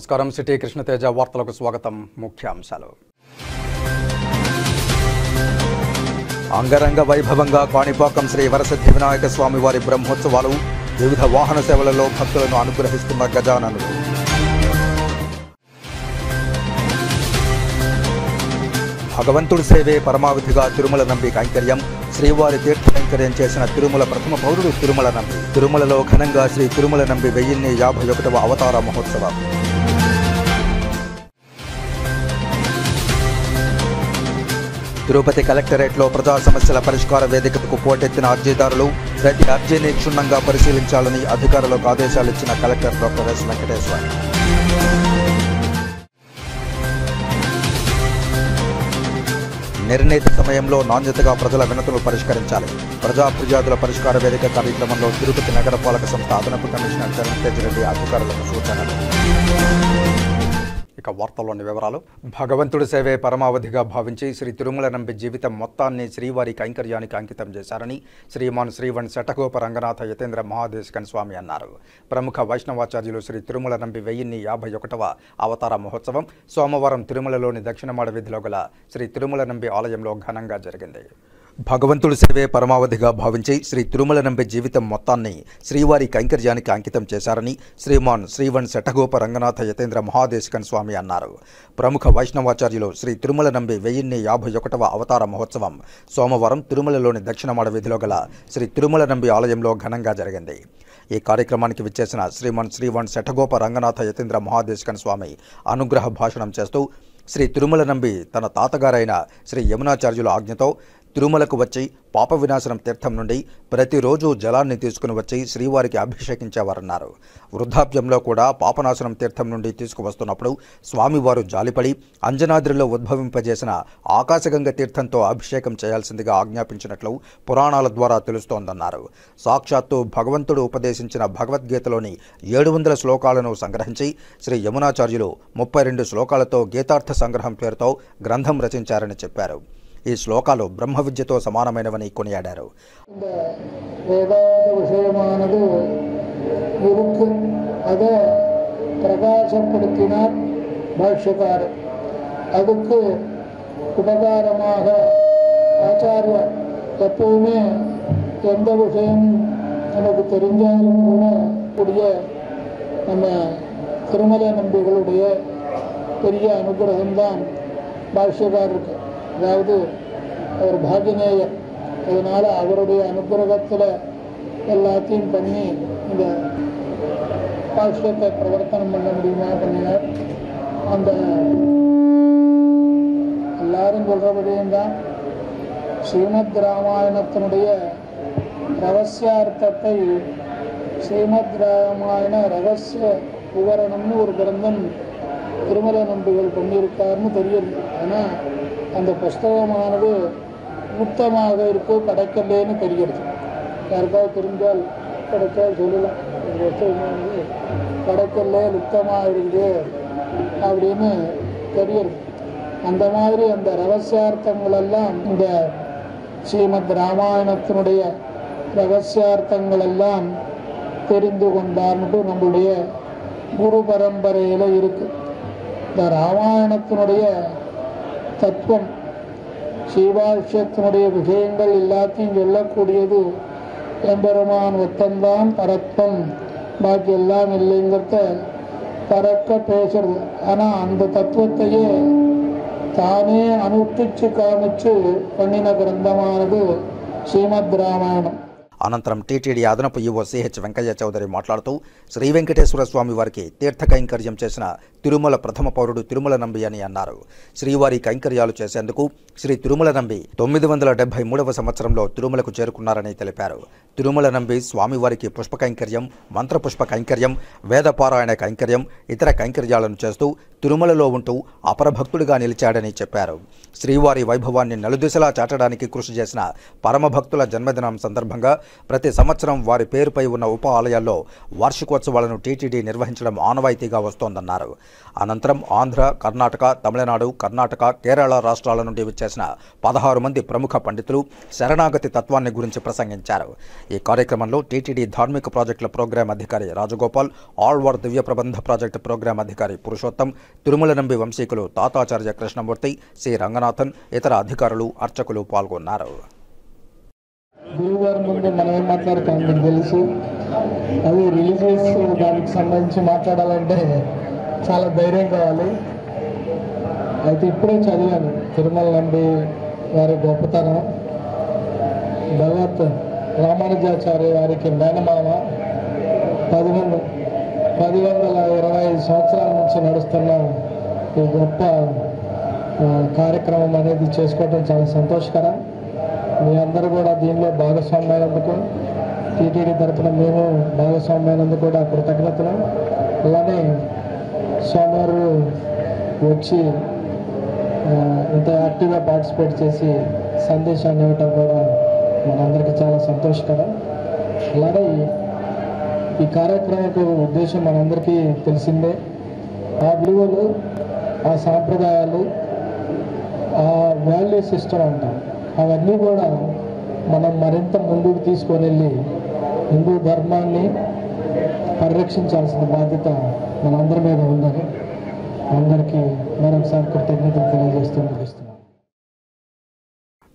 నమస్కారం. సిటీ కృష్ణతేజ వార్తలకు స్వాగతం. ముఖ్యాంశాలు. అంగరంగ వైభవంగా కాణిపాకం శ్రీ వరసిద్ధి వినాయక స్వామి వారి బ్రహ్మోత్సవాలు. వివిధ వాహన సేవలలో భక్తులను అనుగ్రహిస్తున్న గజాననుడు. భగవంతుడి సేవే పరమావధిగా తిరుమల నంబి కైంకర్యం. శ్రీవారి తీర్థ కైంకర్యం చేసిన తిరుమల ప్రథమ పౌరుడు తిరుమల నంబి. తిరుమలలో ఘనంగా శ్రీ తిరుమల నంబి 1051వ అవతార మహోత్సవం. తిరుపతి కలెక్టరేట్లో ప్రజా సమస్యల పరిష్కార వేదికకు పోటెత్తిన అర్జీదారులు. ప్రతి అర్జీని క్షుణ్ణంగా పరిశీలించాలని అధికారులకు ఆదేశాలిచ్చిన కలెక్టర్ డాక్టర్ ఎస్ వెంకటేశ్వర్. నిర్ణీత సమయంలో నాణ్యతగా ప్రజల వినతులు పరిష్కరించాలి. ప్రజా ఫిర్యాదుల పరిష్కార వేదిక కార్యక్రమంలో తిరుపతి నగరపాలక సంస్థ అదనపు కమిషనర్ చరణ్ తేజ్ రెడ్డి అధికారులకు సూచనలు. ఇక వార్తల్లోని వివరాలు. భగవంతుడి సేవే పరమావధిగా భావించి శ్రీ తిరుమల నంబి జీవితం మొత్తాన్ని శ్రీవారి కైంకర్యానికి అంకితం చేశారని శ్రీమాన్ శ్రీవన్ శటగోప రంగనాథ యతేంద్ర మహాదేశికన్ స్వామి అన్నారు. ప్రముఖ వైష్ణవాచార్యులు శ్రీ తిరుమల నంబి 1051వ అవతార మహోత్సవం సోమవారం తిరుమలలోని దక్షిణమాడ వీధిలో గల శ్రీ తిరుమల నంబి ఆలయంలో ఘనంగా జరిగింది. భగవంతుడి సేవే పరమావధిగా భావించి శ్రీ తిరుమల నంబి జీవితం మొత్తాన్ని శ్రీవారి కైంకర్యానికి అంకితం చేశారని శ్రీమాన్ శ్రీవన్ శటగోప రంగనాథ యతేంద్ర మహాదేశికన్ స్వామి అన్నారు. ప్రముఖ వైష్ణవాచార్యులు శ్రీ తిరుమల నంబి 1051వ అవతార మహోత్సవం సోమవారం తిరుమలలోని దక్షిణమాడ వీధిలో గల శ్రీ తిరుమల నంబి ఆలయంలో ఘనంగా జరిగింది. ఈ కార్యక్రమానికి విచ్చేసిన శ్రీమాన్ శ్రీవన్ శటగోప రంగనాథ యతేంద్ర మహాదేశికన్ స్వామి అనుగ్రహ భాషణం చేస్తూ శ్రీ తిరుమల నంబి తన తాతగారైన శ్రీ యమునాచార్యుల ఆజ్ఞతో తిరుమలకు వచ్చి పాప వినాశనం తీర్థం నుండి ప్రతిరోజు జలాన్ని తీసుకుని వచ్చి శ్రీవారికి అభిషేకించేవారన్నారు. వృద్ధాప్యంలో కూడా పాపనాశనం తీర్థం నుండి తీసుకువస్తున్నప్పుడు స్వామివారు జాలిపడి అంజనాద్రిలో ఉద్భవింపజేసిన ఆకాశగంగ తీర్థంతో అభిషేకం చేయాల్సిందిగా ఆజ్ఞాపించినట్లు పురాణాల ద్వారా తెలుస్తోందన్నారు. సాక్షాత్తు భగవంతుడు ఉపదేశించిన భగవద్గీతలోని 700 శ్లోకాలను సంగ్రహించి శ్రీ యమునాచార్యులు 32 శ్లోకాలతో గీతార్థ సంగ్రహం పేరుతో గ్రంథం రచించారని చెప్పారు. ఈ శ్లోకాలు బ్రహ్మ విద్యతో సమానమైనవని కొనియాడారు. வேதாந்த விஷயமானது இருக்கு, அதை பிரகாசப்படுத்தினார் பாஷ்யக்காரர். அதுக்கு உபகாரமாக ஆச்சாரியர் எப்பவுமே எந்த விஷயம் நமக்கு தெரிஞ்சாலும் கூட கூடிய நம்ம திருமலை நம்பிகளுடைய பெரிய அனுகிரகம்தான் பாஷ்யக்காரருக்கு. அதாவது அவர் பாகினேயர், அதனால் அவருடைய அனுகிரகத்தில் எல்லாத்தையும் பண்ணி இந்த பாஷ்யத்தை பிரவர்த்தனம் பண்ண முடியுமா பண்ணினார். அந்த எல்லாரும் சொல்கிறபடியும் ஸ்ரீமத் ராமாயணத்தினுடைய ரகசியார்த்தத்தை ஸ்ரீமத் ராமாயண ரகசிய விவரணம்னு ஒரு கிரந்தம் திருமல நம்பிகள் பண்ணியிருக்காருன்னு தெரியுது. ஆனால் அந்த புஸ்தகமானது முக்தமாக இருக்கு, கிடைக்கலன்னு தெரிகிறது. யாருக்காவது தெரிஞ்சால் கிடைச்சால் சொல்லலாம். இந்த புஸ்தகமானது கிடைக்கல, லுப்தமாக இருக்குது அப்படின்னு தெரியுது. அந்த மாதிரி அந்த ரகசியார்த்தங்கள் எல்லாம் இந்த ஸ்ரீமத் ராமாயணத்தினுடைய ரகசியார்த்தங்கள் எல்லாம் தெரிந்து கொண்டார்னுட்டு நம்மளுடைய குரு பரம்பரையில் இருக்கு. இந்த ராமாயணத்தினுடைய தத்துவம், ஸ்ரீபாஷ்யத்தினுடைய விஷயங்கள் எல்லாத்தையும் சொல்லக்கூடியது எம்பெருமான் ஒத்தந்தான் பரத்வம், பாக்கி எல்லாம் இல்லைங்கிறத பறக்க பேசுறது. ஆனால் அந்த தத்துவத்தையே தானே அனுஷ்டிச்சு காமிச்சு பண்ணின கிரந்தமானது ஸ்ரீமத் ராமாயணம். అనంతరం టీటీడీ అదనపు ఈవో సిహెచ్ వెంకయ్య చౌదరి మాట్లాడుతూ శ్రీ వెంకటేశ్వర స్వామి వారికి తీర్థ కైంకర్యం చేసిన తిరుమల ప్రథమ పౌరుడు తిరుమల నంబి అని అన్నారు. శ్రీవారి కైంకర్యాలు చేసేందుకు శ్రీ తిరుమల నంబి 973వ సంవత్సరంలో తిరుమలకు చేరుకున్నారని తెలిపారు. తిరుమల నంబి స్వామివారికి పుష్ప కైంకర్యం, మంత్రపుష్ప కైంకర్యం, వేదపారాయణ కైంకర్యం, ఇతర కైంకర్యాలను చేస్తూ తిరుమలలో ఉంటూ అపరభక్తుడిగా నిలిచాడని చెప్పారు. శ్రీవారి వైభవాన్ని నలుదిశలా చాటడానికి కృషి చేసిన పరమభక్తుల జన్మదినం సందర్భంగా ప్రతి సంవత్సరం వారి పేరుపై ఉన్న ఉప ఆలయాల్లో వార్షికోత్సవాలను టీటీడీ నిర్వహించడం ఆనవాయితీగా వస్తోందన్నారు. అనంతరం ఆంధ్ర, కర్ణాటక, తమిళనాడు, కర్ణాటక, కేరళ రాష్ట్రాల నుండి వచ్చేసిన 16 మంది ప్రముఖ పండితులు శరణాగతి తత్వాన్ని గురించి ప్రసంగించారు. ఈ కార్యక్రమంలో టీటీడీ ధార్మిక ప్రాజెక్టుల ప్రోగ్రాం అధికారి రాజగోపాల్, ఆళ్వార్ దివ్య ప్రబంధ ప్రాజెక్టు ప్రోగ్రాం అధికారి పురుషోత్తం, తిరుమలనంబి వంశీకులు తాతాచార్య కృష్ణమూర్తి, సి రంగనాథన్, ఇతర అధికారులు, అర్చకులు పాల్గొన్నారు. గురువుగారి ముందు మనం ఏం మాట్లాడతాం మీకు తెలుసు. అది రిలీజియస్ దానికి సంబంధించి మాట్లాడాలంటే చాలా ధైర్యం కావాలి. అయితే ఇప్పుడే చదివాను తిరుమల నంబి వారి గొప్పతనం. భగవత్ రామానుజాచార్య వారికి మేనమామ 1125 సంవత్సరాల నుంచి నడుస్తున్న ఈ గొప్ప కార్యక్రమం అనేది చేసుకోవడం చాలా సంతోషకరం. మీ అందరూ కూడా దీనిలో భాగస్వామ్యమైనందుకు, టీటీడీ తరఫున మేము భాగస్వామ్యమైనందుకు కూడా కృతజ్ఞతలు. అలానే స్వామివారు వచ్చి ఇంత యాక్టివ్గా పార్టిసిపేట్ చేసి సందేశాన్ని ఇవ్వటం కూడా మనందరికీ చాలా సంతోషకరం. అలానే ఈ కార్యక్రమం ఉద్దేశం మనందరికీ తెలిసిందే. ఆ విలువలు, ఆ సాంప్రదాయాలు, ఆ వాల్యూ సిస్టమ్ అంటాం, అవన్నీ కూడా మనం మరింత ముందుకు తీసుకొని వెళ్ళి హిందూ ధర్మాన్ని పరిరక్షించాల్సిన బాధ్యత మనందరి మీద ఉందని అందరికీ మరొకసారి కృతజ్ఞతలు తెలియజేస్తూ ముగిస్తున్నాం.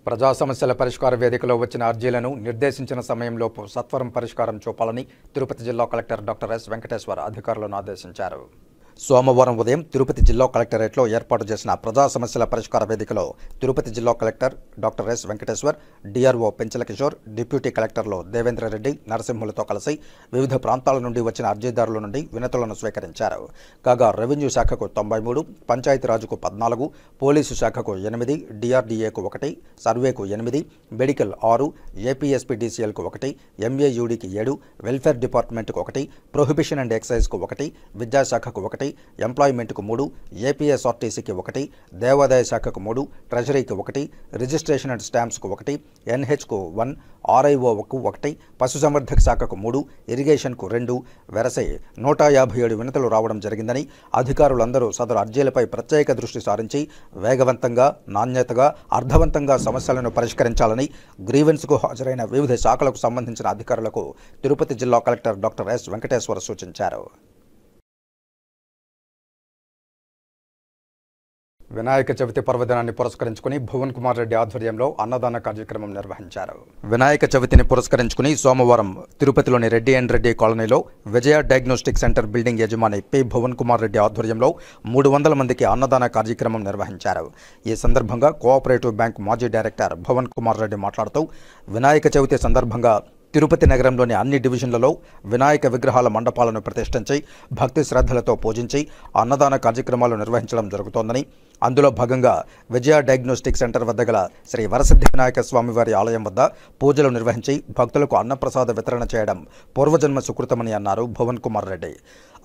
ప్రజా సమస్యల పరిష్కార వేదికలో వచ్చిన అర్జీలను నిర్దేశించిన సమయంలోపు సత్వరం పరిష్కారం చూపాలని తిరుపతి జిల్లా కలెక్టర్ డాక్టర్ ఎస్ వెంకటేశ్వర్ అధికారులను ఆదేశించారు. సోమవారం ఉదయం తిరుపతి జిల్లా కలెక్టరేట్లో ఏర్పాటు చేసిన ప్రజా సమస్యల పరిష్కార వేదికలో తిరుపతి జిల్లా collector doctor yes Venkateshwar, DRO Penchala Kishore, deputy కలెక్టర్లు దేవేంద్రరెడ్డి, నరసింహులతో కలిసి వివిధ ప్రాంతాల నుండి వచ్చిన అర్జీదారుల నుండి వినతులను స్వీకరించారు. కాగా రెవెన్యూ శాఖకు 93, పంచాయతీరాజ్కు 14, పోలీసు శాఖకు 8, డిఆర్డీఏకు 1, సర్వేకు 8, మెడికల్ 6, ఏపీఎస్పీడీసీఎల్కు 1, ఎంఏయూడీకి 7, వెల్ఫేర్ డిపార్ట్మెంట్కు 1, ప్రొహిబిషన్ అండ్ ఎక్సైజ్కు 1, విద్యాశాఖకు 1, ఎంప్లాయ్మెంట్కు 3, ఏపీఎస్ఆర్టీసీకి 1, దేవాదాయ శాఖకు 3, ట్రెజరీకి 1, రిజిస్ట్రేషన్ అండ్ స్టాంప్స్కు 1, ఎన్హెచ్కు 1, ఆర్ఐఓకు 1, పశుసంవర్ధక శాఖకు 3, ఇరిగేషన్కు 2, వెరసే 157 వినతులు రావడం జరిగిందని అధికారులందరూ సదరు అర్జీలపై ప్రత్యేక దృష్టి సారించి వేగవంతంగా, నాణ్యతగా, అర్థవంతంగా సమస్యలను పరిష్కరించాలని గ్రీవెన్స్కు హాజరైన వివిధ శాఖలకు సంబంధించిన అధికారులకు తిరుపతి జిల్లా కలెక్టర్ డాక్టర్ ఎస్ వెంకటేశ్వర్ సూచించారు. వినాయక చవితి పర్వదినాన్ని పురస్కరించుకుని భువన్ కుమార్ రెడ్డి ఆధ్వర్యంలో అన్నదాన కార్యక్రమం నిర్వహించారు. వినాయక చవితిని పురస్కరించుకుని సోమవారం తిరుపతిలోని రెడ్డి అండ్ రెడ్డి కాలనీలో విజయ డయాగ్నోస్టిక్ సెంటర్ బిల్డింగ్ యజమాని పి భువన్ కుమార్ రెడ్డి ఆధ్వర్యంలో 300 మందికి అన్నదాన కార్యక్రమం నిర్వహించారు. ఈ సందర్భంగా కోఆపరేటివ్ బ్యాంక్ మాజీ డైరెక్టర్ భువన్ కుమార్ రెడ్డి మాట్లాడుతూ వినాయక చవితి సందర్భంగా తిరుపతి నగరంలోని అన్ని డివిజన్లలో వినాయక విగ్రహాల మండపాలను ప్రతిష్ఠించి భక్తి శ్రద్ధలతో పూజించి అన్నదాన కార్యక్రమాలు నిర్వహించడం జరుగుతోందని, అందులో భాగంగా విజయ డయాగ్నోస్టిక్ సెంటర్ వద్ద గల శ్రీ వరసిద్ధి వినాయక స్వామివారి ఆలయం వద్ద పూజలు నిర్వహించి భక్తులకు అన్నప్రసాద వితరణ చేయడం పూర్వజన్మ సుకృతమని అన్నారు భువన్ కుమార్ రెడ్డి.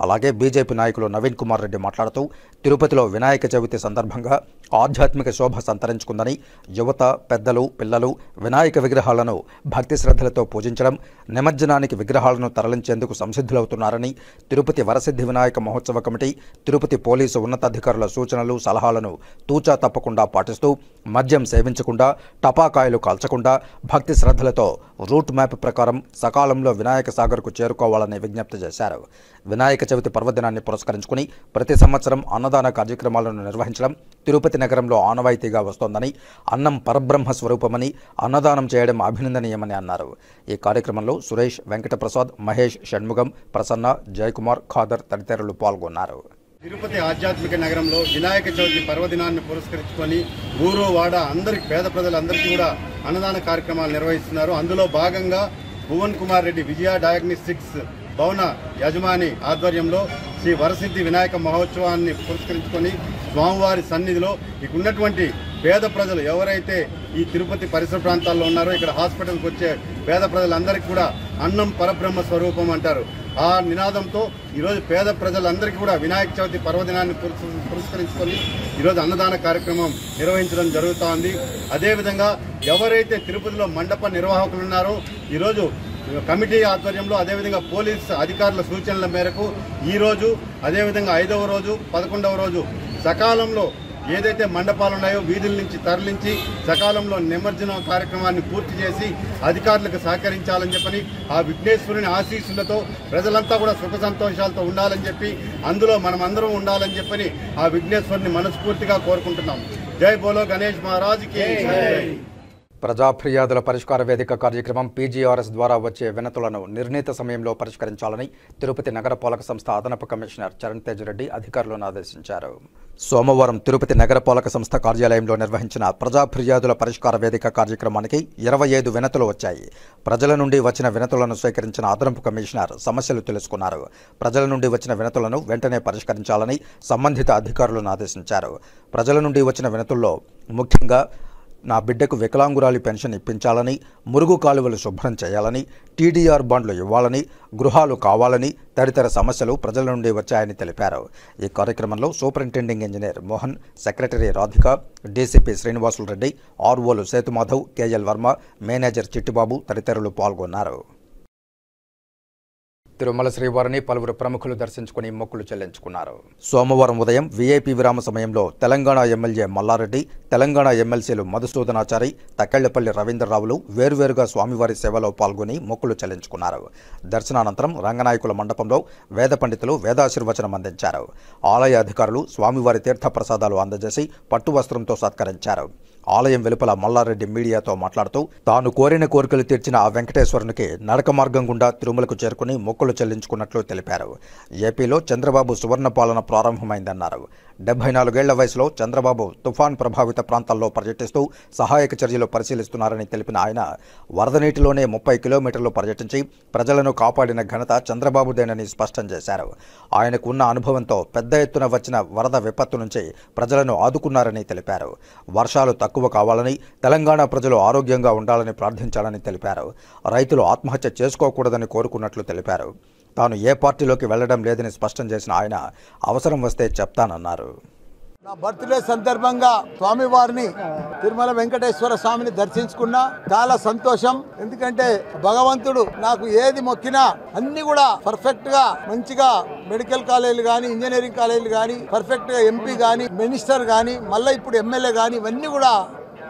అలాగే బీజేపీ నాయకులు నవీన్ కుమార్ రెడ్డి మాట్లాడుతూ తిరుపతిలో వినాయక చవితి సందర్భంగా ఆధ్యాత్మిక శోభ సంతరించుకుందని, యువత, పెద్దలు, పిల్లలు వినాయక విగ్రహాలను భక్తి శ్రద్ధలతో పూజించడం, నిమజ్జనానికి విగ్రహాలను తరలించేందుకు సంసిద్ధులవుతున్నారని, తిరుపతి వరసిద్ధి వినాయక మహోత్సవ కమిటీ, తిరుపతి పోలీసు ఉన్నతాధికారుల సూచనలు, సలహాలను తూచా తప్పకుండా పాటిస్తూ మద్యం సేవించకుండా, టపాకాయలు కాల్చకుండా భక్తి శ్రద్ధలతో రూట్ మ్యాప్ ప్రకారం సకాలంలో వినాయక సాగర్కు చేరుకోవాలని విజ్ఞప్తి చేశారు. వినాయక చవితి పర్వదినాన్ని పురస్కరించుకుని ప్రతి సంవత్సరం అన్నదాన కార్యక్రమాలను నిర్వహించడం తిరుపతి నగరంలో ఆనవాయితీగా వస్తోందని, అన్నం పరబ్రహ్మ స్వరూపమని, అన్నదానం చేయడం అభినందనీయమని అన్నారు. ఈ కార్యక్రమంలో సురేష్, వెంకటప్రసాద్, మహేష్, షణ్ముగం, ప్రసన్న, జయకుమార్, ఖాదర్ తదితరులు పాల్గొన్నారు. తిరుపతి ఆధ్యాత్మిక నగరంలో వినాయక చవితి పర్వదినాన్ని పురస్కరించుకొని ఊరు వాడ అందరికి, పేద ప్రజలందరికీ కూడా అన్నదాన కార్యక్రమాలు నిర్వహిస్తున్నారు. అందులో భాగంగా భువన్ కుమార్ రెడ్డి విజయ డయాగ్నోస్టిక్స్ భవన యజమాని ఆధ్వర్యంలో శ్రీ వరసిద్ధి వినాయక మహోత్సవాన్ని పురస్కరించుకొని స్వామివారి సన్నిధిలో ఇక్కడ ఉన్నటువంటి పేద ప్రజలు ఎవరైతే ఈ తిరుపతి పరిసర ప్రాంతాల్లో ఉన్నారో, ఇక్కడ హాస్పిటల్కి వచ్చే పేద ప్రజలందరికీ కూడా అన్నం పరబ్రహ్మ స్వరూపం అంటారు. ఆ నినాదంతో ఈరోజు పేద ప్రజలందరికీ కూడా వినాయక చవితి పర్వదినాన్ని పురస్కరించుకొని ఈరోజు అన్నదాన కార్యక్రమం నిర్వహించడం జరుగుతోంది. అదేవిధంగా ఎవరైతే తిరుపతిలో మండప నిర్వాహకులు ఉన్నారో ఈరోజు కమిటీ ఆధ్వర్యంలో అదేవిధంగా పోలీస్ అధికారుల సూచనల మేరకు ఈరోజు అదేవిధంగా 5వ రోజు 11వ రోజు సకాలంలో ఏదైతే మండపాలు ఉన్నాయో వీధుల నుంచి తరలించి సకాలంలో నిమజ్జన కార్యక్రమాన్ని పూర్తి చేసి అధికారులకు సహకరించాలని చెప్పని ఆ విఘ్నేశ్వరుని ఆశీస్సులతో ప్రజలంతా కూడా సుఖ సంతోషాలతో ఉండాలని చెప్పి అందులో మనమందరం ఉండాలని చెప్పని ఆ విఘ్నేశ్వరుని మనస్ఫూర్తిగా కోరుకుంటున్నాం. జై బోలో గణేష్ మహారాజ్కి జై. ప్రజా ఫిర్యాదుల పరిష్కార వేదిక కార్యక్రమం పీజీఆర్ఎస్ ద్వారా వచ్చే వినతులను నిర్ణీత సమయంలో పరిష్కరించాలని తిరుపతి నగరపాలక సంస్థ అదనపు కమిషనర్ చరణ్ తేజ్ రెడ్డి అధికారులను ఆదేశించారు. సోమవారం తిరుపతి నగరపాలక సంస్థ కార్యాలయంలో నిర్వహించిన ప్రజా ఫిర్యాదుల పరిష్కార వేదిక కార్యక్రమానికి 25 వినతులు వచ్చాయి. ప్రజల నుండి వచ్చిన వినతులను స్వీకరించిన అదనపు కమిషనర్ సమస్యలు తెలుసుకున్నారు. ప్రజల నుండి వచ్చిన వినతులను వెంటనే పరిష్కరించాలని సంబంధిత అధికారులను ఆదేశించారు. ప్రజల నుండి వచ్చిన వినతుల్లో ముఖ్యంగా నా బిడ్డకు వికలాంగురాలి పెన్షన్ ఇప్పించాలని, మురుగు కాలువలు శుభ్రం చేయాలని, టీడీఆర్ బాండ్లు ఇవ్వాలని, గృహాలు కావాలని తదితర సమస్యలు ప్రజల నుండి వచ్చాయని తెలిపారు. ఈ కార్యక్రమంలో superintending engineer Mohan, secretary Radhika, DCP Srinivasulu Reddy, ఆర్ఓలు సేతుమాధవ్, కేఎల్ వర్మ, మేనేజర్ చిట్టిబాబు తదితరులు పాల్గొన్నారు. తిరుమల శ్రీవారిని పలువురు ప్రముఖులు దర్శించుకుని మొక్కులు చెల్లించుకున్నారు. సోమవారం ఉదయం వీఐపీ విరామ సమయంలో తెలంగాణ ఎమ్మెల్యే మల్లారెడ్డి, తెలంగాణ ఎమ్మెల్సీలు మధుసూదనాచారి, తక్కెళ్లపల్లి రవీంద్రరావులు వేర్వేరుగా స్వామివారి సేవలో పాల్గొని మొక్కులు చెల్లించుకున్నారు. దర్శనానంతరం రంగనాయకుల మండపంలో వేద పండితులు వేదాశీర్వచనం అందించారు. ఆలయ అధికారులు స్వామివారి తీర్థ ప్రసాదాలు అందజేసి పట్టు వస్త్రంతో సత్కరించారు. ఆలయం వెలుపల మల్లారెడ్డి మీడియాతో మాట్లాడుతూ తాను కోరిన కోరికలు తీర్చిన ఆ వెంకటేశ్వరునికి నడక మార్గం గుండా తిరుమలకు చేరుకుని మొక్కులు చెల్లించుకున్నట్లు తెలిపారు. ఏపీలో చంద్రబాబు సువర్ణ పాలన ప్రారంభమైందన్నారు. 74 ఏళ్ల వయసులో చంద్రబాబు తుఫాన్ ప్రభావిత ప్రాంతాల్లో పర్యటిస్తూ సహాయక చర్యలు పరిశీలిస్తున్నారని తెలిపిన ఆయన వరద నీటిలోనే 30 కిలోమీటర్లు పర్యటించి ప్రజలను కాపాడిన ఘనత చంద్రబాబుదేనని స్పష్టం చేశారు. ఆయనకు ఉన్న అనుభవంతో పెద్ద ఎత్తున వచ్చిన వరద విపత్తు నుంచి ప్రజలను ఆదుకున్నారని తెలిపారు. వర్షాలు తక్కువ కావాలని, తెలంగాణ ప్రజలు ఆరోగ్యంగా ఉండాలని ప్రార్థించాలని తెలిపారు. రైతులు ఆత్మహత్య చేసుకోకూడదని కోరుకున్నట్లు తెలిపారు. తాను ఏ పార్టీలోకి వెళ్లడం లేదని స్పష్టం చేసిన ఆయన అవసరం వస్తే చెప్తానన్నారు. నా బర్త్డే సందర్భంగా స్వామివారిని తిరుమల వెంకటేశ్వర స్వామిని దర్శించుకున్నా చాలా సంతోషం. ఎందుకంటే భగవంతుడు నాకు ఏది మొక్కినా అన్ని కూడా పర్ఫెక్ట్ గా మంచిగా మెడికల్ కాలేజీలు కానీ, ఇంజనీరింగ్ కాలేజీలు కానీ, పర్ఫెక్ట్ గా ఎంపీ కానీ, మినిస్టర్ కానీ, మళ్ళీ ఇప్పుడు ఎమ్మెల్యే కానీ ఇవన్నీ కూడా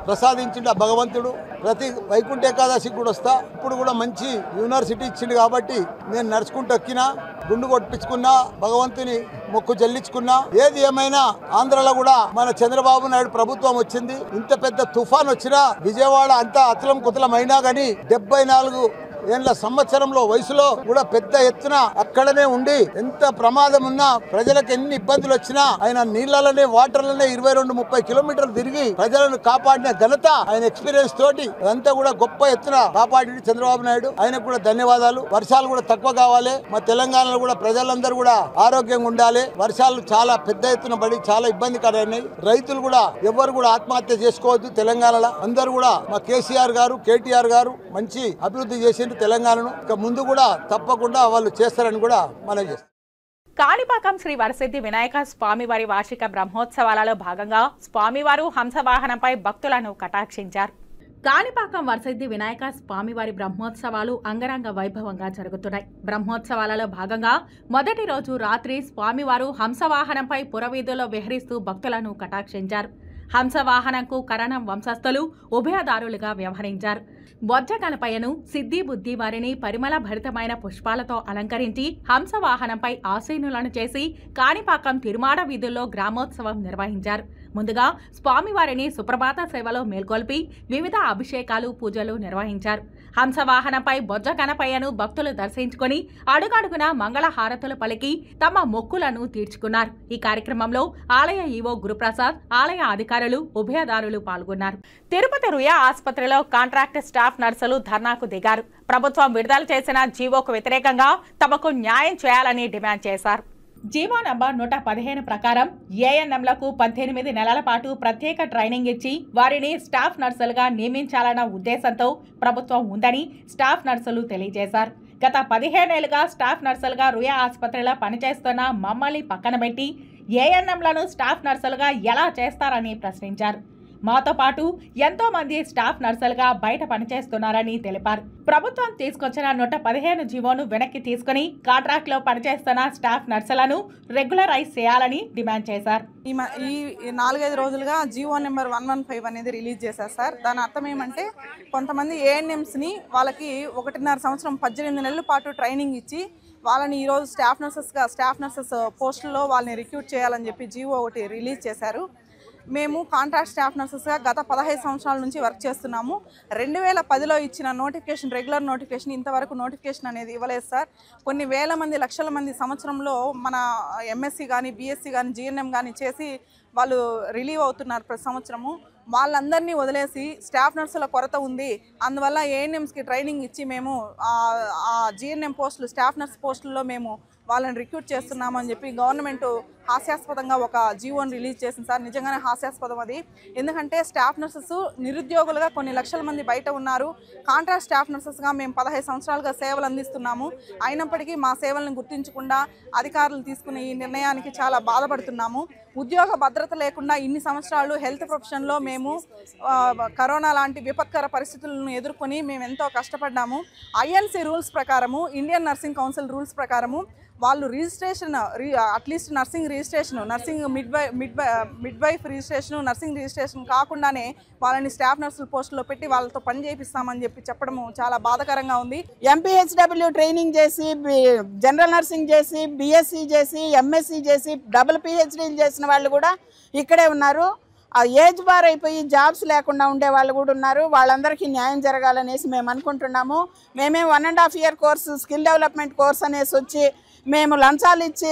ప్రసాదించిండు ఆ భగవంతుడు. ప్రతి వైకుంఠ ఏకాదశికి కూడా వస్తా. ఇప్పుడు కూడా మంచి యూనివర్సిటీ ఇచ్చిండు కాబట్టి నేను నడుచుకుంటూ ఎక్కినా, గుండు కొట్టించుకున్నా, భగవంతుని మొక్కు చెల్లించుకున్నా. ఏది ఏమైనా ఆంధ్రలో కూడా మన చంద్రబాబు నాయుడు ప్రభుత్వం వచ్చింది. ఇంత పెద్ద తుఫాన్ వచ్చినా విజయవాడ అంతా అతలం కుతలం అయినా కానీ 74 ఏళ్ళ సంవత్సరంలో వయసులో కూడా పెద్ద ఎత్తున అక్కడనే ఉండి ఎంత ప్రమాదం ఉన్నా ప్రజలకు ఎన్ని ఇబ్బందులు వచ్చినా ఆయన నీళ్లలోనే వాటర్లనే 22-30 కిలోమీటర్లు తిరిగి ప్రజలను కాపాడిన ఘనత ఆయన ఎక్స్పీరియన్స్ తోటి అదంతా కూడా గొప్ప ఎత్తున కాపాడి చంద్రబాబు నాయుడు. ఆయనకు కూడా ధన్యవాదాలు. వర్షాలు కూడా తక్కువ కావాలి. మా తెలంగాణలో కూడా ప్రజలందరూ కూడా ఆరోగ్యంగా ఉండాలి. వర్షాలు చాలా పెద్ద ఎత్తున పడి చాలా ఇబ్బందికరమైనాయి. రైతులు కూడా ఎవరు కూడా ఆత్మహత్య చేసుకోవద్దు. తెలంగాణలో అందరూ కూడా మా కేసీఆర్ గారు, కేటీఆర్ గారు మంచి అభివృద్ధి చేసిండ్రు తెలంగాణను. ఇక ముందు కూడా తప్పకుండా వాళ్ళు చేస్తారని కూడా మనం చేస్తాం. కాణిపాకం శ్రీ వరసిద్ధి వినాయక స్వామివారి వార్షిక బ్రహ్మోత్సవాలలో భాగంగా స్వామివారు హంసవాహనంపై భక్తులను కటాక్షించారు. కాణిపాకం వరసిద్ధి వినాయక స్వామివారి బ్రహ్మోత్సవాలు అంగరంగ వైభవంగా జరుగుతున్నాయి. బ్రహ్మోత్సవాలలో భాగంగా మొదటి రోజు రాత్రి స్వామివారు హంసవాహనంపై పురవీధుల్లో విహరిస్తూ భక్తులను కటాక్షించారు. హంసవాహనంకు కరణం వంశస్థులు ఉభయదారులుగా వ్యవహరించారు. బొజ్జ గణపయ్యను, సిద్ధి బుద్ధి వారిని పరిమళ భరితమైన పుష్పాలతో అలంకరించి హంసవాహనంపై ఆసీనులను చేసి కాణిపాకం తిరుమాడ వీధుల్లో గ్రామోత్సవం నిర్వహించారు. ముందుగా స్వామివారిని సుప్రభాత సేవలో మేల్కొల్పి వివిధ అభిషేకాలు, పూజలు నిర్వహించారు. హంసవాహనంపై బొజ్జ గణపయ్యను భక్తులు దర్శించుకుని అడుగడుగున మంగళ హారతులు పలికి తమ మొక్కులను తీర్చుకున్నారు. ఈ కార్యక్రమంలో ఆలయ ఈవో గురుప్రసాద్, ఆలయ అధికారులు, ఉభయదారులు పాల్గొన్నారు. తిరుపతి రుయా ఆసుపత్రిలో కాంట్రాక్ట్ స్టాఫ్ నర్సులు ధర్నాకు దిగారు. ప్రభుత్వం విడుదల చేసిన జీవోకు వ్యతిరేకంగా తమకు న్యాయం చేయాలని డిమాండ్ చేశారు. జీవో నంబర్ 115 ప్రకారం ఏఎన్ఎంలకు 18 నెలల పాటు ప్రత్యేక ట్రైనింగ్ ఇచ్చి వారిని స్టాఫ్ నర్సులుగా నియమించాలన్న ఉద్దేశంతో ప్రభుత్వం ఉందని స్టాఫ్ నర్సులు తెలియజేశారు. గత 15 ఏళ్లుగా స్టాఫ్ నర్సులుగా రుయా ఆసుపత్రిలో పనిచేస్తున్న మమ్మల్ని పక్కన పెట్టి ఏఎన్ఎంలను స్టాఫ్ నర్సులుగా ఎలా చేస్తారని ప్రశ్నించారు. మాతో పాటు ఎంతో మంది స్టాఫ్ నర్సులుగా బయట పనిచేస్తున్నారని తెలిపారు. ప్రభుత్వం తీసుకొచ్చిన 115 జీవోను వెనక్కి తీసుకుని కాంట్రాక్ట్లో పనిచేస్తున్న స్టాఫ్ నర్సులను రెగ్యులరైజ్ చేయాలని డిమాండ్ చేశారు. ఈ 4-5 రోజులుగా జీవో నెంబర్ 115 అనేది రిలీజ్ చేశారు సార్. దాని అర్థం ఏమంటే కొంతమంది ఏఎన్ఎంస్ని వాళ్ళకి 1.5 సంవత్సరం 18 నెలల పాటు ట్రైనింగ్ ఇచ్చి వాళ్ళని ఈరోజు స్టాఫ్ నర్సెస్ పోస్టుల్లో వాళ్ళని రిక్రూట్ చేయాలని చెప్పి జీవో ఒకటి రిలీజ్ చేశారు. మేము కాంట్రాక్ట్ స్టాఫ్ నర్సెస్గా గత 15 సంవత్సరాల నుంచి వర్క్ చేస్తున్నాము. 2010లో ఇచ్చిన నోటిఫికేషన్, రెగ్యులర్ నోటిఫికేషన్, ఇంతవరకు నోటిఫికేషన్ అనేది ఇవ్వలేదు సార్. కొన్ని వేల మంది, లక్షల మంది సంవత్సరంలో మన ఎంఎస్సి కానీ, బీఎస్సీ కానీ, జీఎన్ఎం కానీ చేసి వాళ్ళు రిలీవ్ అవుతున్నారు ప్రతి సంవత్సరము. వాళ్ళందరినీ వదిలేసి స్టాఫ్ నర్సుల కొరత ఉంది, అందువల్ల ఏఎన్ఎంస్కి ట్రైనింగ్ ఇచ్చి మేము ఆ జీఎన్ఎం పోస్టులు, స్టాఫ్ నర్స్ పోస్టుల్లో మేము వాళ్ళని రిక్రూట్ చేస్తున్నామని చెప్పి గవర్నమెంట్ హాస్యాస్పదంగా ఒక జీవోని రిలీజ్ చేసింది సార్. నిజంగానే హాస్యాస్పదం అది. ఎందుకంటే స్టాఫ్ నర్సెస్ నిరుద్యోగులుగా కొన్ని లక్షల మంది బయట ఉన్నారు. కాంట్రాక్ట్ స్టాఫ్ నర్సెస్గా మేము 15 సంవత్సరాలుగా సేవలు అందిస్తున్నాము. అయినప్పటికీ మా సేవలను గుర్తించకుండా అధికారులు తీసుకునే ఈ నిర్ణయానికి చాలా బాధపడుతున్నాము. ఉద్యోగ భద్రత లేకుండా ఇన్ని సంవత్సరాలు హెల్త్ ప్రొఫెషన్లో మేము కరోనా లాంటి విపత్కర పరిస్థితులను ఎదుర్కొని మేము ఎంతో కష్టపడ్డాము. ఐఎన్సీ రూల్స్ ప్రకారము, ఇండియన్ నర్సింగ్ కౌన్సిల్ రూల్స్ ప్రకారము వాళ్ళు registration, at least nursing registration, nursing mid wife registration, nursing registration కాకుండానే వాళ్ళని స్టాఫ్ నర్సుల పోస్టులో పెట్టి వాళ్ళతో పని చేపిస్తామని చెప్పడం చాలా బాధాకరంగా ఉంది. ఎంపీహెచ్డబ్ల్యూ ట్రైనింగ్ చేసి, జనరల్ నర్సింగ్ చేసి, బీఎస్సీ చేసి, ఎంఎస్సీ చేసి, డబుల్ పిహెచ్డీలు చేసిన వాళ్ళు కూడా ఇక్కడే ఉన్నారు. ఆ ఏజ్ బార్ అయిపోయి జాబ్స్ లేకుండా ఉండే వాళ్ళు కూడా ఉన్నారు. వాళ్ళందరికీ న్యాయం జరగాలనేసి మేము అనుకుంటున్నాము. మేమే 1.5 year course, skill development course అనేసి వచ్చి మేము లంచాలు ఇచ్చి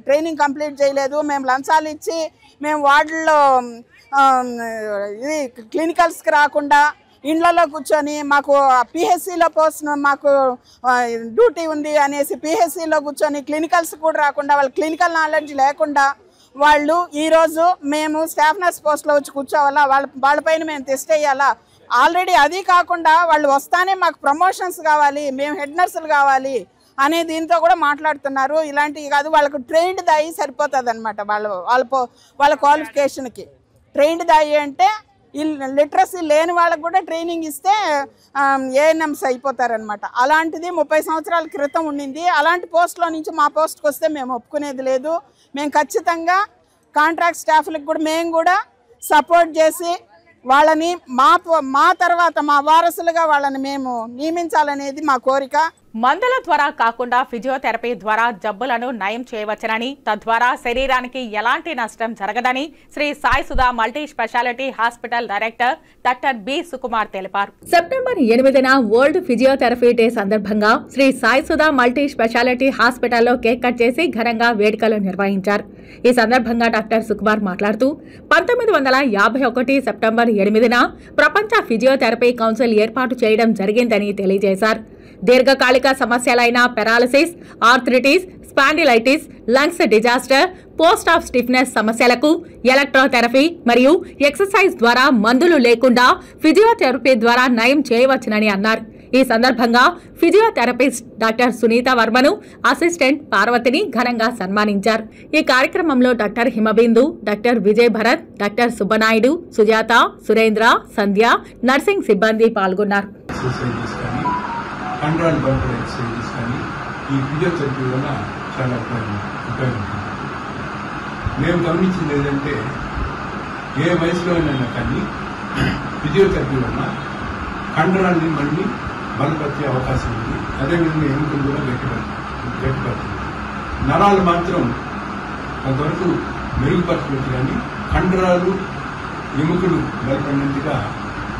ట్రైనింగ్ కంప్లీట్ చేయలేదు. మేము లంచాలు ఇచ్చి మేము వార్డుల్లో ఇది క్లినికల్స్కి రాకుండా ఇండ్లలో కూర్చొని మాకు పిహెచ్సిలో పోస్ట్, మాకు డ్యూటీ ఉంది అనేసి పిహెచ్సిలో కూర్చొని క్లినికల్స్ కూడా రాకుండా, వాళ్ళ క్లినికల్ నాలెడ్జ్ లేకుండా వాళ్ళు ఈరోజు మేము స్టాఫ్ నర్స్ పోస్ట్లో వచ్చి కూర్చోవాలా, వాళ్ళపైన మేము టెస్ట్ వేయాలా. ఆల్రెడీ అది కాకుండా వాళ్ళు వస్తానే మాకు ప్రమోషన్స్ కావాలి, మేము హెడ్ నర్సులు కావాలి అనే దీంతో కూడా మాట్లాడుతున్నారు. ఇలాంటివి కాదు, వాళ్ళకు ట్రైన్డ్ దాయి సరిపోతుంది అనమాట. వాళ్ళ క్వాలిఫికేషన్కి ట్రైన్డ్ దాయి అంటే లిటరసీ లేని వాళ్ళకు కూడా ట్రైనింగ్ ఇస్తే ఏఎన్ఎంస్ అయిపోతారనమాట. అలాంటిది 30 సంవత్సరాల క్రితం ఉండింది. అలాంటి పోస్ట్లో నుంచి మా పోస్ట్కి వస్తే మేము ఒప్పుకునేది లేదు. మేము ఖచ్చితంగా కాంట్రాక్ట్ స్టాఫ్లకు కూడా మేము కూడా సపోర్ట్ చేసి వాళ్ళని మా తర్వాత మా వారసులుగా వాళ్ళని మేము నియమించాలనేది మా కోరిక. మందుల ద్వారా కాకుండా ఫిజియోథెరపీ ద్వారా జబ్బులను నయం చేయవచ్చునని, తద్వారా శరీరానికి ఎలాంటి నష్టం జరగదని Shri Sai Sudha multi speciality hospital director doctor B Sukumar తెలిపారు. సెప్టెంబర్ 8న వరల్డ్ ఫిజియోథెరపీ డే సందర్భంగా శ్రీ సాయి సుధా మల్టీ స్పెషాలిటీ హాస్పిటల్లో కేక్ కట్ చేసి ఘనంగా వేడుకలు నిర్వహించారు. ఈ సందర్భంగా డాక్టర్ సుకుమార్ మాట్లాడుతూ 1951 సెప్టెంబర్ 8న ప్రపంచ ఫిజియోథెరపీ కౌన్సిల్ ఏర్పాటు చేయడం జరిగిందని తెలియజేశారు. దీర్ఘకాలిక సమస్యలైన paralysis, arthritis, spondylitis, lungs disaster, post of stiffness సమస్యలకు ఎలక్ట్రోథెరపీ మరియు ఎక్సర్సైజ్ ద్వారా మందులు లేకుండా ఫిజియోథెరపీ ద్వారా నయం చేయవచ్చునని అన్నారు. ఈ సందర్భంగా ఫిజియోథెరపిస్ట్ డాక్టర్ సునీత వర్మను, అసిస్టెంట్ పార్వతిని ఘనంగా సన్మానించారు. ఈ కార్యక్రమంలో doctor Himabindu, doctor Vijay Bharath, doctor Subbanaidu, Sujatha, Surendra, Sandhya, nursing సిబ్బంది పాల్గొన్నారు. కండరాలు బలపడే ఎక్సర్సైజెస్ కానీ ఈ ఫిజియోథెరపీ వల్ల చాలా ఉపయోగపడుతుంది. మేము గమనించింది ఏంటంటే ఏ వయసులో అయినా కానీ ఫిజియోథెరపీ వల్ల కండరాన్ని మళ్ళీ బలపరిచే అవకాశం ఉంది. అదేవిధంగా ఎముకలు కూడా గట్టిపడుతుంది. నరాలు మాత్రం కొంతవరకు మెరుగుపరచవచ్చు, కానీ కండరాలు, ఎముకలు బలపడినంతగా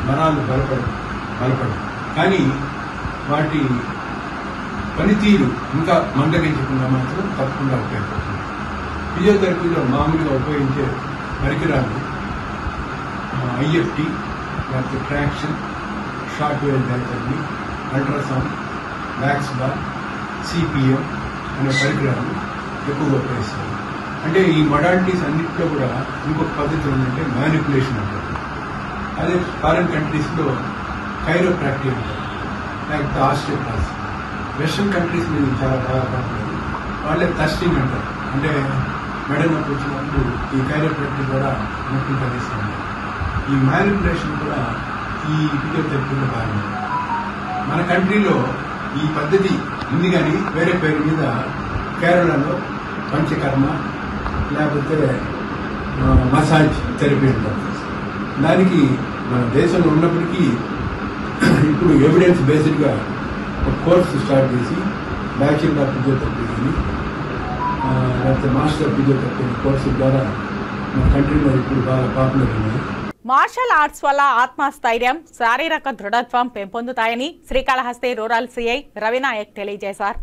నరాలు బలపడవు. కానీ వాటి పనితీరు ఇంకా మందగించకుండా మాత్రం తప్పకుండా ఉపయోగపడుతుంది. ఫిజియోథెరపీలో మామూలుగా ఉపయోగించే పరికరాలు ఐఎఫ్టి, లేకపోతే traction, short wave diathermy, ultrasound, wax bar, CPM అనే పరికరాలు ఎక్కువగా ఉపయోగిస్తారు. అంటే ఈ మొడాలిటీస్ అన్నింటిలో కూడా ఇంకొక పద్ధతి ఏంటంటే మ్యానిపులేషన్ అంటారు. అదే ఫారిన్ కంట్రీస్లో కైరోప్రాక్టిక్ అంటారు, లేకపోతే ఆస్టియోపాథీ. వెస్ట్రన్ కంట్రీస్ మీద చాలా బాగా పడుతుంది. వాళ్ళే టెస్టింగ్ అంటారు, అంటే మెడ నొప్పి వచ్చినప్పుడు ఈ కైరోప్రాక్టిక్ కూడా నొప్పి కలిగిస్తుంది. ఈ మ్యానిపులేషన్ కూడా ఈ ఫిజియోథెరపీలో భాగం. మన కంట్రీలో ఈ పద్ధతి ఉంది, కానీ వేరే పేరు మీద కేరళలో పంచకర్మ లేకపోతే మసాజ్ థెరపీ అంటారు. దానికి మన దేశంలో ఉన్నప్పటికీ ఇప్పుడు ఎవిడెన్స్ బేస్డ్గా ఒక కోర్సు స్టార్ట్ చేసి బ్యాచిలర్ ఆఫ్ ఫిజియోథెరపీ కానీ లేకపోతే మాస్టర్ ఆఫ్ ఫిజియోథెరపీ కోర్సు ద్వారా మన కంట్రీలో ఇప్పుడు బాగా పాపులర్ ఉంది. మార్షల్ ఆర్ట్స్ వల్ల ఆత్మస్థైర్యం, శారీరక దృఢత్వం పెంపొందుతాయని శ్రీకాళహస్తి రూరల్ సిఐ రవినాయక్ తెలియజేశారు.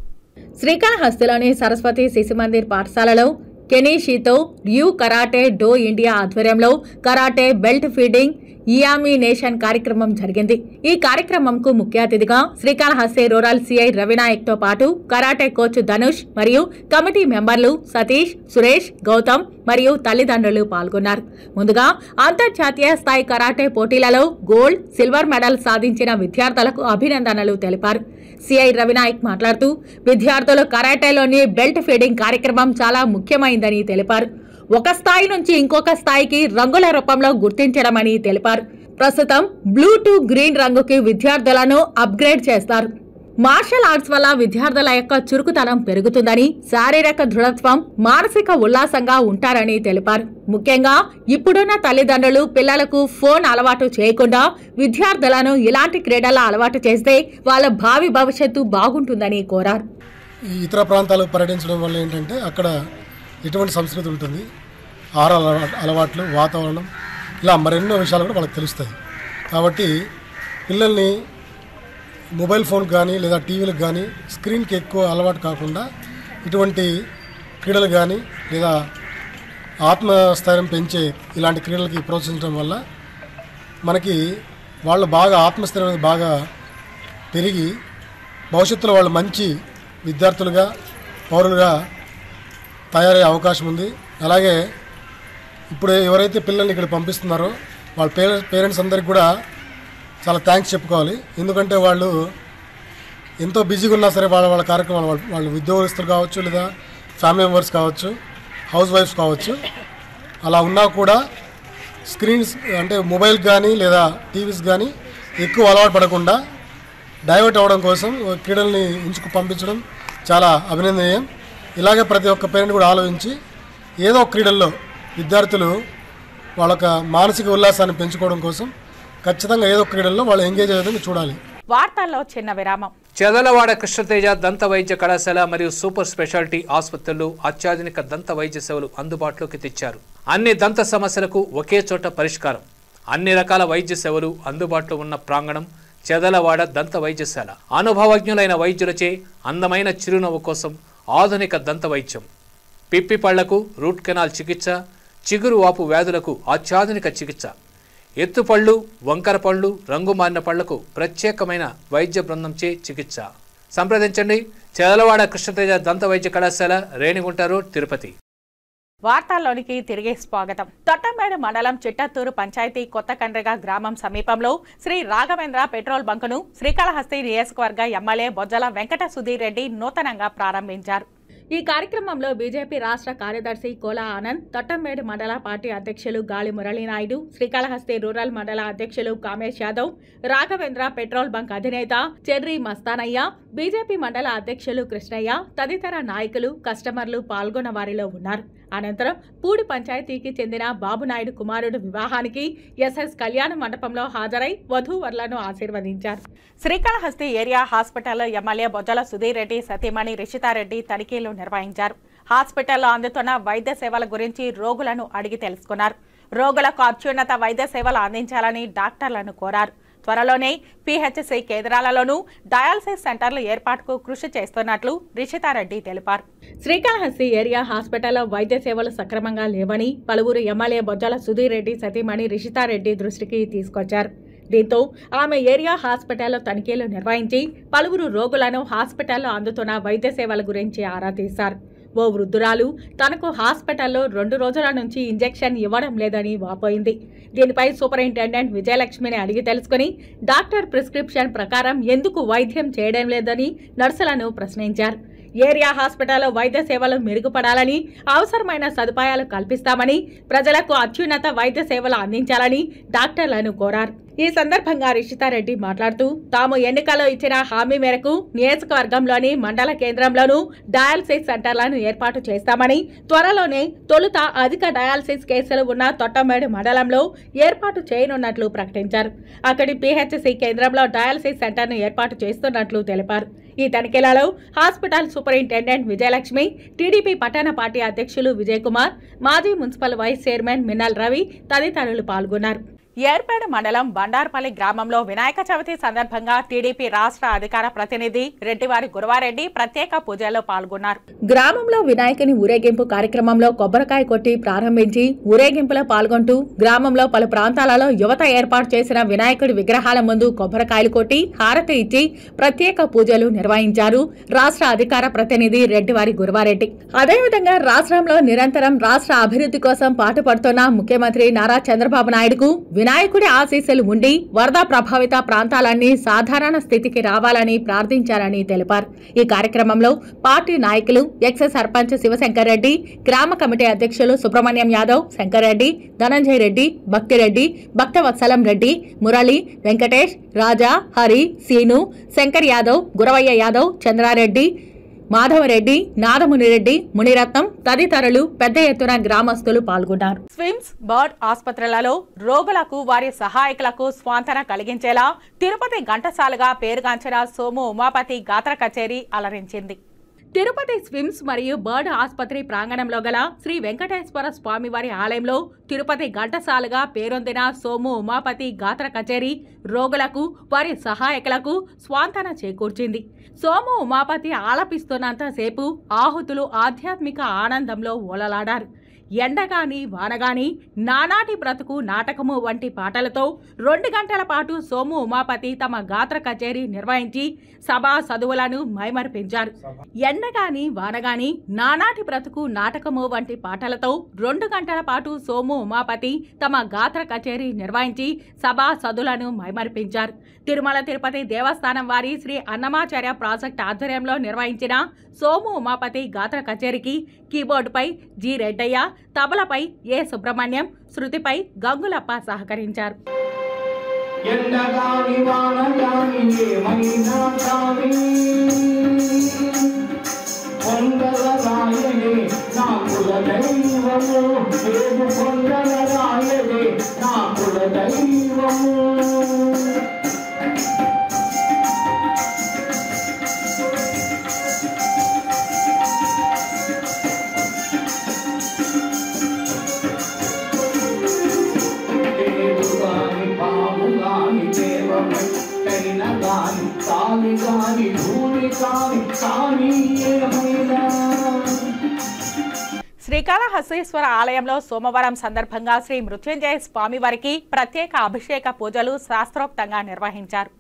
శ్రీకాళహస్తిలోని సరస్వతి శిశు మందిర్ పాఠశాలలో కెనీషితో న్యూ కరాటే డో ఇండియా ఆధ్వర్యంలో కరాటే బెల్ట్ ఫీడింగ్ ఇయామినేషన్ కార్యక్రమం జరిగింది. ఈ కార్యక్రమంకు ముఖ్య అతిథిగా శ్రీకాళహస్తి రూరల్ సిఐ రవినాయక్ తో పాటు కరాటే కోచ్ ధనుష్ మరియు కమిటీ మెంబర్లు సతీష్, సురేష్, గౌతమ్ మరియు తల్లిదండ్రులు పాల్గొన్నారు. ముందుగా అంతర్జాతీయ స్థాయి కరాటే పోటీలలో గోల్డ్, సిల్వర్ మెడల్ సాధించిన విద్యార్థులకు అభినందనలు తెలిపారు. సిఐ రవినాయక్ మాట్లాడుతూ విద్యార్థులు కరాటేలోని బెల్ట్ ఫీడింగ్ కార్యక్రమం చాలా ముఖ్యమైందని తెలిపారు. ఒక స్థాయి నుంచి ఇంకొక స్థాయికి రంగుల రూపంలో గుర్తించడమని తెలిపారు. ప్రస్తుతం బ్లూ టు గ్రీన్ రంగుకి విద్యార్థులను అప్గ్రేడ్ చేస్తారు. మార్షల్ ఆర్ట్స్ వల్ల విద్యార్థుల యొక్క చురుకుతనం పెరుగుతుందని, శారీరక దృఢత్వం, మానసిక ఉల్లాసంగా ఉంటారని తెలిపారు. ముఖ్యంగా ఇప్పుడున్న తల్లిదండ్రులు పిల్లలకు ఫోన్ అలవాటు చేయకుండా విద్యార్థులను ఇలాంటి క్రీడల అలవాటు చేస్తే వాళ్ళ భావి భవిష్యత్తు బాగుంటుందని కోరారు. ఇతర ప్రాంతాలకు పర్యటించడం వల్ల ఏంటంటే అక్కడ ఎటువంటి సంస్కృతి ఉంటుంది, ఆహార అలవాట్లు, వాతావరణం, ఇలా మరెన్నో విషయాలు కూడా వాళ్ళకి తెలుస్తాయి. కాబట్టి పిల్లల్ని మొబైల్ ఫోన్ కానీ లేదా టీవీలకు కానీ స్క్రీన్కి ఎక్కువ అలవాటు కాకుండా ఇటువంటి క్రీడలు కానీ లేదా ఆత్మస్థైర్యం పెంచే ఇలాంటి క్రీడలకి ప్రోత్సహించడం వల్ల మనకి వాళ్ళు బాగా ఆత్మస్థైర్యం అనేది బాగా పెరిగి భవిష్యత్తులో వాళ్ళు మంచి విద్యార్థులుగా, పౌరులుగా తయారయ్యే అవకాశం ఉంది. అలాగే ఇప్పుడు ఎవరైతే పిల్లల్ని ఇక్కడ పంపిస్తున్నారో వాళ్ళ పేరెంట్స్ అందరికి కూడా చాలా థ్యాంక్స్ చెప్పుకోవాలి. ఎందుకంటే వాళ్ళు ఎంతో బిజీగా ఉన్నా సరే వాళ్ళ కార్యక్రమాలు వాళ్ళు ఉద్యోగస్తులు కావచ్చు, లేదా ఫ్యామిలీ మెంబర్స్ కావచ్చు, హౌస్ వైఫ్స్ కావచ్చు, అలా ఉన్నా కూడా స్క్రీన్స్ అంటే మొబైల్ కానీ లేదా టీవీస్ కానీ ఎక్కువ అలవాటు పడకుండా డైవర్ట్ అవ్వడం కోసం క్రీడల్ని ఎంచుకు పంపించడం చాలా అభినందనీయం. ఇలాగే ప్రతి ఒక్క పేరెంట్ కూడా ఆలోచించి ఏదో ఒక క్రీడల్లో విద్యార్థులు వాళ్ళ మానసిక ఉల్లాసాన్ని పెంచుకోవడం కోసం ఖచ్చితంగా ఏదో క్రీడల్లో వాళ్ళు ఎంగేజ్ అయ్యే విధంగా చూడాలి. వార్తల్లో చిన్న విరామం. చదలవాడ కృష్ణతేజ దంత వైద్య కళాశాల మరియు సూపర్ స్పెషాలిటీ ఆసుపత్రులు అత్యాధునిక దంత వైద్య సేవలు అందుబాటులోకి తెచ్చారు. అన్ని దంత సమస్యలకు ఒకే చోట పరిష్కారం. అన్ని రకాల వైద్య సేవలు అందుబాటులో ఉన్న ప్రాంగణం చదలవాడ దంత వైద్యశాల. అనుభవజ్ఞులైన వైద్యులచే అందమైన చిరునవ్వు కోసం ఆధునిక దంత వైద్యం, పిప్పి పళ్లకు రూట్ కెనాల్ చికిత్స, చిగురు వాపు వ్యాధులకు అత్యాధునిక చికిత్స, ఎత్తుపళ్ళు, వంకర పళ్ళు, రంగు మారిన పళ్లకు ప్రత్యేకమైన వైద్య బృందంచే చికిత్స. సంప్రదించండి చదలవాడ కృష్ణతేజ దంత వైద్య కళాశాల, రేణిగుంట రోడ్, తిరుపతి. వార్తల్లోనికి తిరిగి స్వాగతం. తొట్టంబేడు మండలం చిట్టత్తూరు పంచాయతీ కొత్త కండ్రిగ గ్రామం సమీపంలో శ్రీ రాఘవేంద్ర పెట్రోల్ బంకును శ్రీకాళహస్తి నియోజకవర్గ ఎమ్మెల్యే బొజ్జల వెంకట సుధీర్ రెడ్డి నూతనంగా ప్రారంభించారు. ఈ కార్యక్రమంలో బీజేపీ రాష్ట్ర కార్యదర్శి కోలా ఆనంద్, తొట్టంబేడు మండల పార్టీ అధ్యక్షులు గాలి మురళీనాయుడు, శ్రీకాళహస్తి రూరల్ మండల అధ్యక్షులు కామేష్ యాదవ్, రాఘవేంద్ర పెట్రోల్ బంక్ అధినేత చెర్రీ మస్తానయ్య, బీజేపీ మండల అధ్యక్షులు కృష్ణయ్య తదితర నాయకులు, కస్టమర్లు పాల్గొన్న వారిలో ఉన్నారు. అనంతరం పూడి పంచాయతీకి చెందిన బాబునాయుడు కుమారుడు వివాహానికి ఎస్ఎస్ కళ్యాణ మండపంలో హాజరై వధూవరులను ఆశీర్వదించారు. శ్రీకాళహస్తి ఏరియా హాస్పిటల్లో ఎమ్మెల్యే బొజ్జల సుధీర్ రెడ్డి సతీమణి రిషితారెడ్డి తనిఖీలు నిర్వహించారు. హాస్పిటల్లో అందుతున్న వైద్య సేవల గురించి రోగులను అడిగి తెలుసుకున్నారు. రోగులకు అత్యున్నత వైద్య సేవలు అందించాలని డాక్టర్లను కోరారు. త్వరలోనే పిహెచ్సి కేంద్రాలలోనూ డయాలసిస్ సెంటర్లు ఏర్పాటుకు కృషి చేస్తున్నట్లు రిషితారెడ్డి తెలిపారు. శ్రీకాళహస్తి ఏరియా హాస్పిటల్లో వైద్య సేవలు సక్రమంగా లేవని పలువురు ఎమ్మెల్యే బొజ్జల సుధీర్ రెడ్డి సతీమణి రిషితారెడ్డి దృష్టికి తీసుకొచ్చారు. దీంతో ఆమె ఏరియా హాస్పిటల్లో తనిఖీలు నిర్వహించి పలువురు రోగులను హాస్పిటల్లో అందుతున్న వైద్య సేవల గురించి ఆరా తీశారు. ఓ వృద్ధురాలు తనకు హాస్పిటల్లో 2 రోజుల నుంచి ఇంజెక్షన్ ఇవ్వడం లేదని వాపోయింది. దీనిపై సూపరింటెండెంట్ విజయలక్ష్మిని అడిగి తెలుసుకుని డాక్టర్ ప్రిస్క్రిప్షన్ ప్రకారం ఎందుకు వైద్యం చేయడం లేదని నర్సులను ప్రశ్నించారు. ఏరియా హాస్పిటల్లో వైద్య సేవలు మెరుగుపడాలని, అవసరమైన సదుపాయాలు కల్పిస్తామని, ప్రజలకు అత్యున్నత వైద్య సేవలు అందించాలని డాక్టర్లను కోరారు. ఈ సందర్భంగా రిషితారెడ్డి మాట్లాడుతూ తాము ఎన్నికల్లో ఇచ్చిన హామీ మేరకు నియోజకవర్గంలోని మండల కేంద్రంలోనూ డయాలసిస్ సెంటర్లను ఏర్పాటు చేస్తామని, త్వరలోనే తొలుత అధిక డయాలసిస్ కేసులు ఉన్న తొట్టమేడు మండలంలో ఏర్పాటు చేయనున్నట్లు ప్రకటించారు. అక్కడి పిహెచ్సి కేంద్రంలో డయాలసిస్ సెంటర్ను ఏర్పాటు చేస్తున్నట్లు తెలిపారు. ఈ తనిఖీలలో హాస్పిటల్ సూపరింటెండెంట్ విజయలక్ష్మి, టీడీపీ పట్టణ పార్టీ అధ్యక్షులు విజయ్ కుమార్, మాజీ municipal vice chairman Minnal Ravi తదితరులు పాల్గొన్నారు. ఏర్పేడు మండలం బండార్పల్లి గ్రామంలో వినాయక చవితి సందర్భంగా టీడీపీ రాష్ట్ర అధికార ప్రతినిధి రెడ్డివారి గురువారెడ్డి ప్రత్యేక పూజల్లో పాల్గొన్నారు. గ్రామంలో వినాయకుని ఊరేగింపు కార్యక్రమంలో కొబ్బరికాయ కొట్టి ప్రారంభించి ఊరేగింపులో పాల్గొంటూ గ్రామంలో పలు ప్రాంతాలలో యువత ఏర్పాటు చేసిన వినాయకుడి విగ్రహాల ముందు కొబ్బరికాయలు కొట్టి హారతి ఇచ్చి ప్రత్యేక పూజలు నిర్వహించారు రాష్ట్ర అధికార ప్రతినిధి రెడ్డివారి గురువారెడ్డి. అదేవిధంగా రాష్ట్రంలో నిరంతరం రాష్ట్ర అభివృద్ధి కోసం పాటుపడుతున్న ముఖ్యమంత్రి నారా చంద్రబాబు నాయుడుకు వినాయకుడి ఆశీస్సులు ఉండి వరద ప్రభావిత ప్రాంతాలన్నీ సాధారణ స్థితికి రావాలని ప్రార్థించారని తెలిపారు. ఈ కార్యక్రమంలో పార్టీ నాయకులు ఎక్స్ సర్పంచ్ శివశంకర్ రెడ్డి, గ్రామ కమిటీ అధ్యక్షులు సుబ్రహ్మణ్యం యాదవ్, శంకర్ రెడ్డి, ధనంజయ్ రెడ్డి, భక్తిరెడ్డి, భక్తవత్సలం రెడ్డి, మురళి, వెంకటేష్, రాజా, హరి, సీను, శంకర్ యాదవ్, గురవయ్య యాదవ్, చంద్రారెడ్డి, మాధవరెడ్డి, నాదమునిరెడ్డి, మునిరత్నం తదితరులు పెద్ద ఎత్తున గ్రామస్తులు పాల్గొన్నారు. స్విమ్స్, బర్డ్ ఆసుపత్రులలో రోగులకు వారి సహాయకులకు స్వాంతన కలిగించేలా తిరుపతి ఘంటసాలగా పేరుగాంచిన సోము ఉమాపతి గాత్ర కచేరీ అలరించింది. తిరుపతి స్విమ్స్ మరియు బర్డ్ ఆసుపత్రి ప్రాంగణంలో గల శ్రీ వెంకటేశ్వర స్వామివారి ఆలయంలో తిరుపతి ఘంటసాలగా పేరొందిన సోము ఉమాపతి గాత్ర కచేరీ రోగులకు వారి సహాయకులకు స్వాంతన చేకూర్చింది. సోము ఉమాపతి ఆలపిస్తున్నంతసేపు ఆహుతులు ఆధ్యాత్మిక ఆనందంలో ఓలలాడారు. ఎండగాని వానగాని నానాటి బ్రతుకు నాటకము వంటి పాటలతో 2 గంటల పాటు సోము ఉమాపతి తమ గాత్ర కచేరీ నిర్వహించి సభా సదువులను మైమర్పించారు. ఎండగాని వానగాని నానాటి బ్రతుకు నాటకము వంటి పాటలతో 2 గంటల పాటు సోము ఉమాపతి తమ గాత్ర కచేరీ నిర్వహించి సభా సదులను మైమర్పించారు. తిరుమల తిరుపతి దేవస్థానం వారి శ్రీ అన్నమాచార్య ప్రాజెక్ట్ ఆధ్వర్యంలో నిర్వహించిన సోము ఉమాపతి గాత్ర కచేరీకి కీబోర్డుపై జి రెడ్డయ్య, తబలపై ఏ సుబ్రహ్మణ్యం, శృతిపై గంగులప్ప సహకరించారు. శ్రీకాళహస్తీశ్వర ఆలయంలో సోమవారం సందర్భంగా శ్రీ మృత్యుంజయ స్వామివారికి ప్రత్యేక అభిషేక పూజలు శాస్త్రోక్తంగా నిర్వహించారు.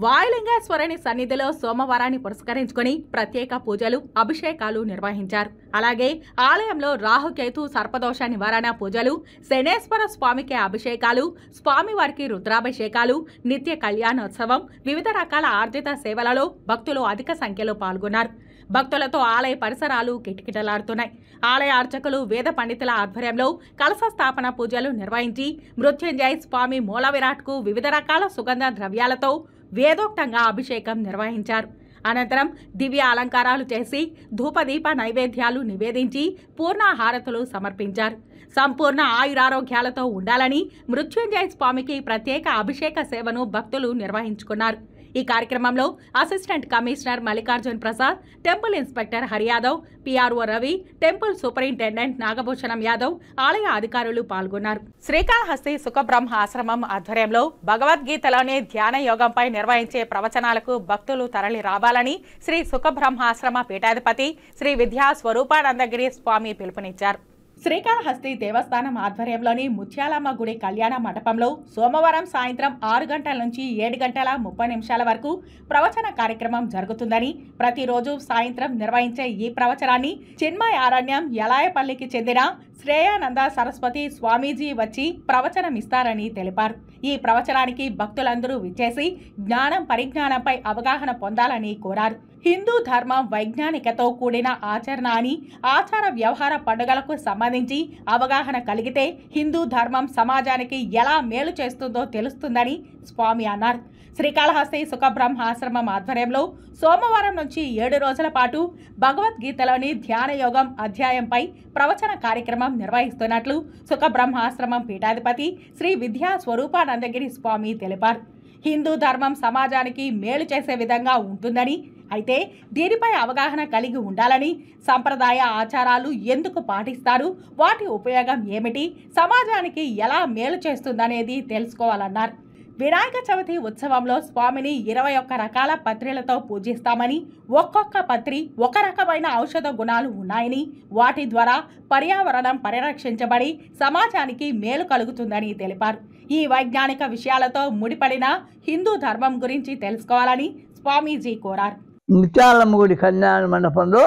వాయులింగేశ్వరుని సన్నిధిలో సోమవారాన్ని పురస్కరించుకుని ప్రత్యేక పూజలు, అభిషేకాలు నిర్వహించారు. అలాగే ఆలయంలో రాహుకేతు సర్పదోష నివారణ పూజలు, శనేశ్వర స్వామికి అభిషేకాలు, స్వామివారికి రుద్రాభిషేకాలు, నిత్య కళ్యాణోత్సవం, వివిధ రకాల ఆర్జిత సేవలలో భక్తులు అధిక సంఖ్యలో పాల్గొన్నారు. భక్తులతో ఆలయ పరిసరాలు కిటకిటలాడుతున్నాయి. ఆలయ అర్చకులు, వేద పండితుల ఆధ్వర్యంలో కలశ స్థాపన పూజలు నిర్వహించి మృత్యుంజయ స్వామి మూల విరాట్కు వివిధ రకాల సుగంధ ద్రవ్యాలతో వేదోక్తంగా అభిషేకం నిర్వహించారు. అనంతరం దివ్య అలంకారాలు చేసి ధూపదీప నైవేద్యాలు నివేదించి పూర్ణాహారతులు సమర్పించారు. సంపూర్ణ ఆయురారోగ్యాలతో ఉండాలని మృత్యుంజయ స్వామికి ప్రత్యేక అభిషేక సేవను భక్తులు నిర్వహించుకున్నారు. ఈ కార్యక్రమంలో assistant commissioner Mallikarjun Prasad, temple inspector Hari Yadav, PRO Ravi, temple superintendent Nagabhushanam Yadav, ఆలయ అధికారులు పాల్గొన్నారు. శ్రీకాళహస్తి సుఖబ్రహ్మ ఆశ్రమం ఆధ్వర్యంలో భగవద్గీతలోని ధ్యాన యోగంపై నిర్వహించే ప్రవచనాలకు భక్తులు తరలి రావాలని శ్రీ సుఖబ్రహ్మ ఆశ్రమ పీఠాధిపతి శ్రీ విద్యా స్వరూపానందగిరి స్వామి పిలుపునిచ్చారు. శ్రీకాళహస్తి దేవస్థానం ఆధ్వర్యంలోని ముత్యాలమ్మ గుడి కళ్యాణ మండపంలో సోమవారం సాయంత్రం 6 గంటల నుంచి 7 గంటల 30 నిమిషాల వరకు ప్రవచన కార్యక్రమం జరుగుతుందని, ప్రతిరోజు సాయంత్రం నిర్వహించే ఈ ప్రవచనాన్ని చిన్మయ అరణ్యం యలాయపల్లికి చెందిన శ్రేయానంద సరస్వతి స్వామీజీ వచ్చి ప్రవచనమిస్తారని తెలిపారు. ఈ ప్రవచనానికి భక్తులందరూ విచ్చేసి జ్ఞానం పరిజ్ఞానంపై అవగాహన పొందాలని కోరారు. హిందూ ధర్మం వైజ్ఞానికతో కూడిన ఆచరణ అని, ఆచార వ్యవహార పండుగలకు సంబంధించి అవగాహన కలిగితే హిందూ ధర్మం సమాజానికి ఎలా మేలు చేస్తుందో తెలుస్తుందని స్వామి అన్నారు. శ్రీకాళహస్తి సుఖబ్రహ్మ ఆశ్రమం ఆధ్వర్యంలో సోమవారం నుంచి 7 రోజుల పాటు భగవద్గీతలోని ధ్యాన యోగం అధ్యాయంపై ప్రవచన కార్యక్రమం నిర్వహిస్తున్నట్లు సుఖబ్రహ్మ ఆశ్రమం పీఠాధిపతి శ్రీ విద్యా స్వరూపానందగిరి స్వామి తెలిపారు. హిందూ ధర్మం సమాజానికి మేలు చేసే విధంగా ఉంటుందని, అయితే దీనిపై అవగాహన కలిగి ఉండాలని, సంప్రదాయ ఆచారాలు ఎందుకు పాటిస్తారు, వాటి ఉపయోగం ఏమిటి, సమాజానికి ఎలా మేలు చేస్తుందనేది తెలుసుకోవాలన్నారు. వినాయక చవితి ఉత్సవంలో స్వామిని 21 రకాల పత్రిలతో పూజిస్తామని, ఒక్కొక్క పత్రి ఒక రకమైన ఔషధ గుణాలు ఉన్నాయని, వాటి ద్వారా పర్యావరణం పరిరక్షించబడి సమాజానికి మేలు కలుగుతుందని తెలిపారు. ఈ వైజ్ఞానిక విషయాలతో ముడిపడిన హిందూ ధర్మం గురించి తెలుసుకోవాలని స్వామీజీ కోరారు. ముత్యాలమ్మ గుడి కళ్యాణ మండపంలో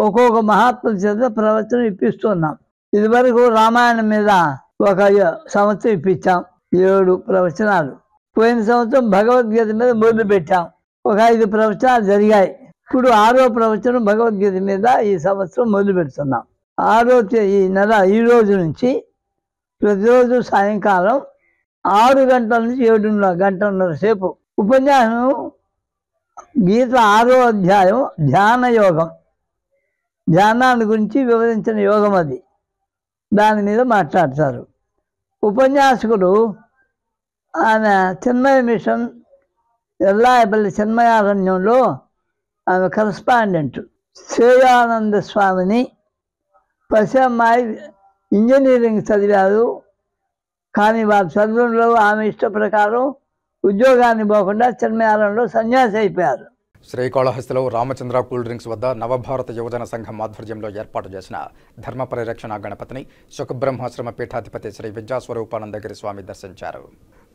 ఒక్కొక్క మహాత్ముల చేత ప్రవచనం ఇప్పిస్తున్నాం. ఇదివరకు రామాయణం మీద ఒక సంవత్సరం ఇప్పించాం, 7 ప్రవచనాలు. పోయిన సంవత్సరం భగవద్గీత మీద మొదలు పెట్టాం, ఒక 5 ప్రవచనాలు జరిగాయి. ఇప్పుడు 6వ ప్రవచనం భగవద్గీత మీద ఈ సంవత్సరం మొదలు పెడుతున్నాం. ఈ రోజు నుంచి ప్రతిరోజు సాయంకాలం 6 గంటల నుంచి 7 గంటలన్నర సేపు ఉపన్యాసం. గీత 6వ అధ్యాయం ధ్యాన యోగం, ధ్యానాన్ని గురించి వివరించిన యోగం అది. దాని మీద మాట్లాడతారు. ఉపన్యాసకుడు ఆమె చిన్మయ మిషన్ ఎల్లాయపల్లి చిన్మయారణ్యంలో ఆమె కరస్పాండెంట్ శ్రేయానంద స్వామిని. పసి అమ్మాయి ఇంజనీరింగ్ చదివారు, కానీ వారు చదువులో ఆమె ఇష్ట ప్రకారం ఉద్యోగాన్ని పోకుండా చిన్మయారణ్యంలో సన్యాసి అయిపోయారు. శ్రీకాళహస్తిలో రామచంద్ర కూల్ డ్రింక్స్ వద్ద నవభారత యువజన సంఘం ఆధ్వర్యంలో ఏర్పాటు చేసిన ధర్మ పరిరక్షణ గణపతిని సుఖబ్రహ్మాశ్రమ పీఠాధిపతి శ్రీ విద్యా స్వరూపానందగిరి స్వామి దర్శించారు.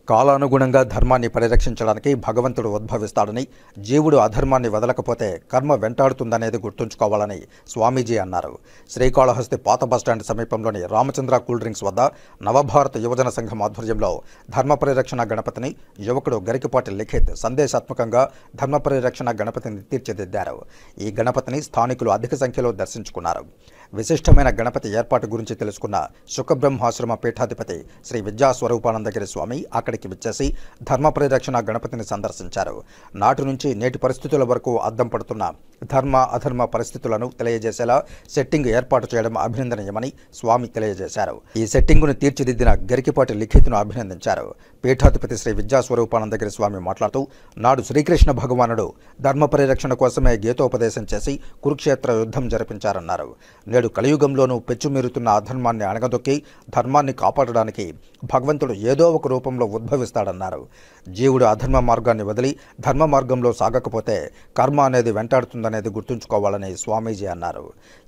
కాలానుగుణంగా ధర్మాన్ని పరిరక్షించడానికి భగవంతుడు ఉద్భవిస్తాడని, జీవుడు అధర్మాన్ని వదలకపోతే కర్మ వెంటాడుతుందనేది గుర్తుంచుకోవాలని స్వామీజీ అన్నారు. శ్రీకాళహస్తి పాత బస్టాండ్ సమీపంలోని రామచంద్ర కూల్ డ్రింక్స్ వద్ద నవభారత యువజన సంఘం ఆధ్వర్యంలో ధర్మ పరిరక్షణ గణపతిని యువకుడు గరికపాటి లిఖిత్ సందేశాత్మకంగా ధర్మ పరిరక్షణ గణపతిని తీర్చిదిద్దారు. ఈ గణపతిని స్థానికులు అధిక సంఖ్యలో దర్శించుకున్నారు. విశిష్టమైన గణపతి ఏర్పాటు గురించి తెలుసుకున్న సుఖబ్రహ్మాశ్రమ పీఠాధిపతి శ్రీ విద్యా స్వరూపానందగిరి స్వామి అక్కడికి విచ్చేసి ధర్మ పరిరక్షణ గణపతిని సందర్శించారు. నాటి నుంచి నేటి పరిస్థితుల వరకు అద్దం పడుతున్న ధర్మ అధర్మ పరిస్థితులను తెలియజేసేలా సెట్టింగ్ ఏర్పాటు చేయడం అభినందనీయమని స్వామి తెలియజేశారు. ఈ సెట్టింగును తీర్చిదిద్దిన గరికిపాటి లిఖిత్ను అభినందించారు. పీఠాధిపతి శ్రీ విద్యా స్వరూపానందగిరి స్వామి మాట్లాడుతూ, నాడు శ్రీకృష్ణ భగవానుడు ధర్మ పరిరక్షణ కోసమే గీతోపదేశం చేసి కురుక్షేత్ర యుద్ధం జరిపించారన్నారు. నేడు కలియుగంలోనూ పెచ్చుమీరుతున్న అధర్మాన్ని అణగదొక్కి ధర్మాన్ని కాపాడడానికి భగవంతుడు ఏదో ఒక రూపంలో ఉద్భవిస్తాడన్నారు. జీవుడు అధర్మ మార్గాన్ని వదిలి ధర్మ మార్గంలో సాగకపోతే కర్మ అనేది వెంటాడుతుందనేది గుర్తుంచుకోవాలని స్వామీజీ అన్నారు.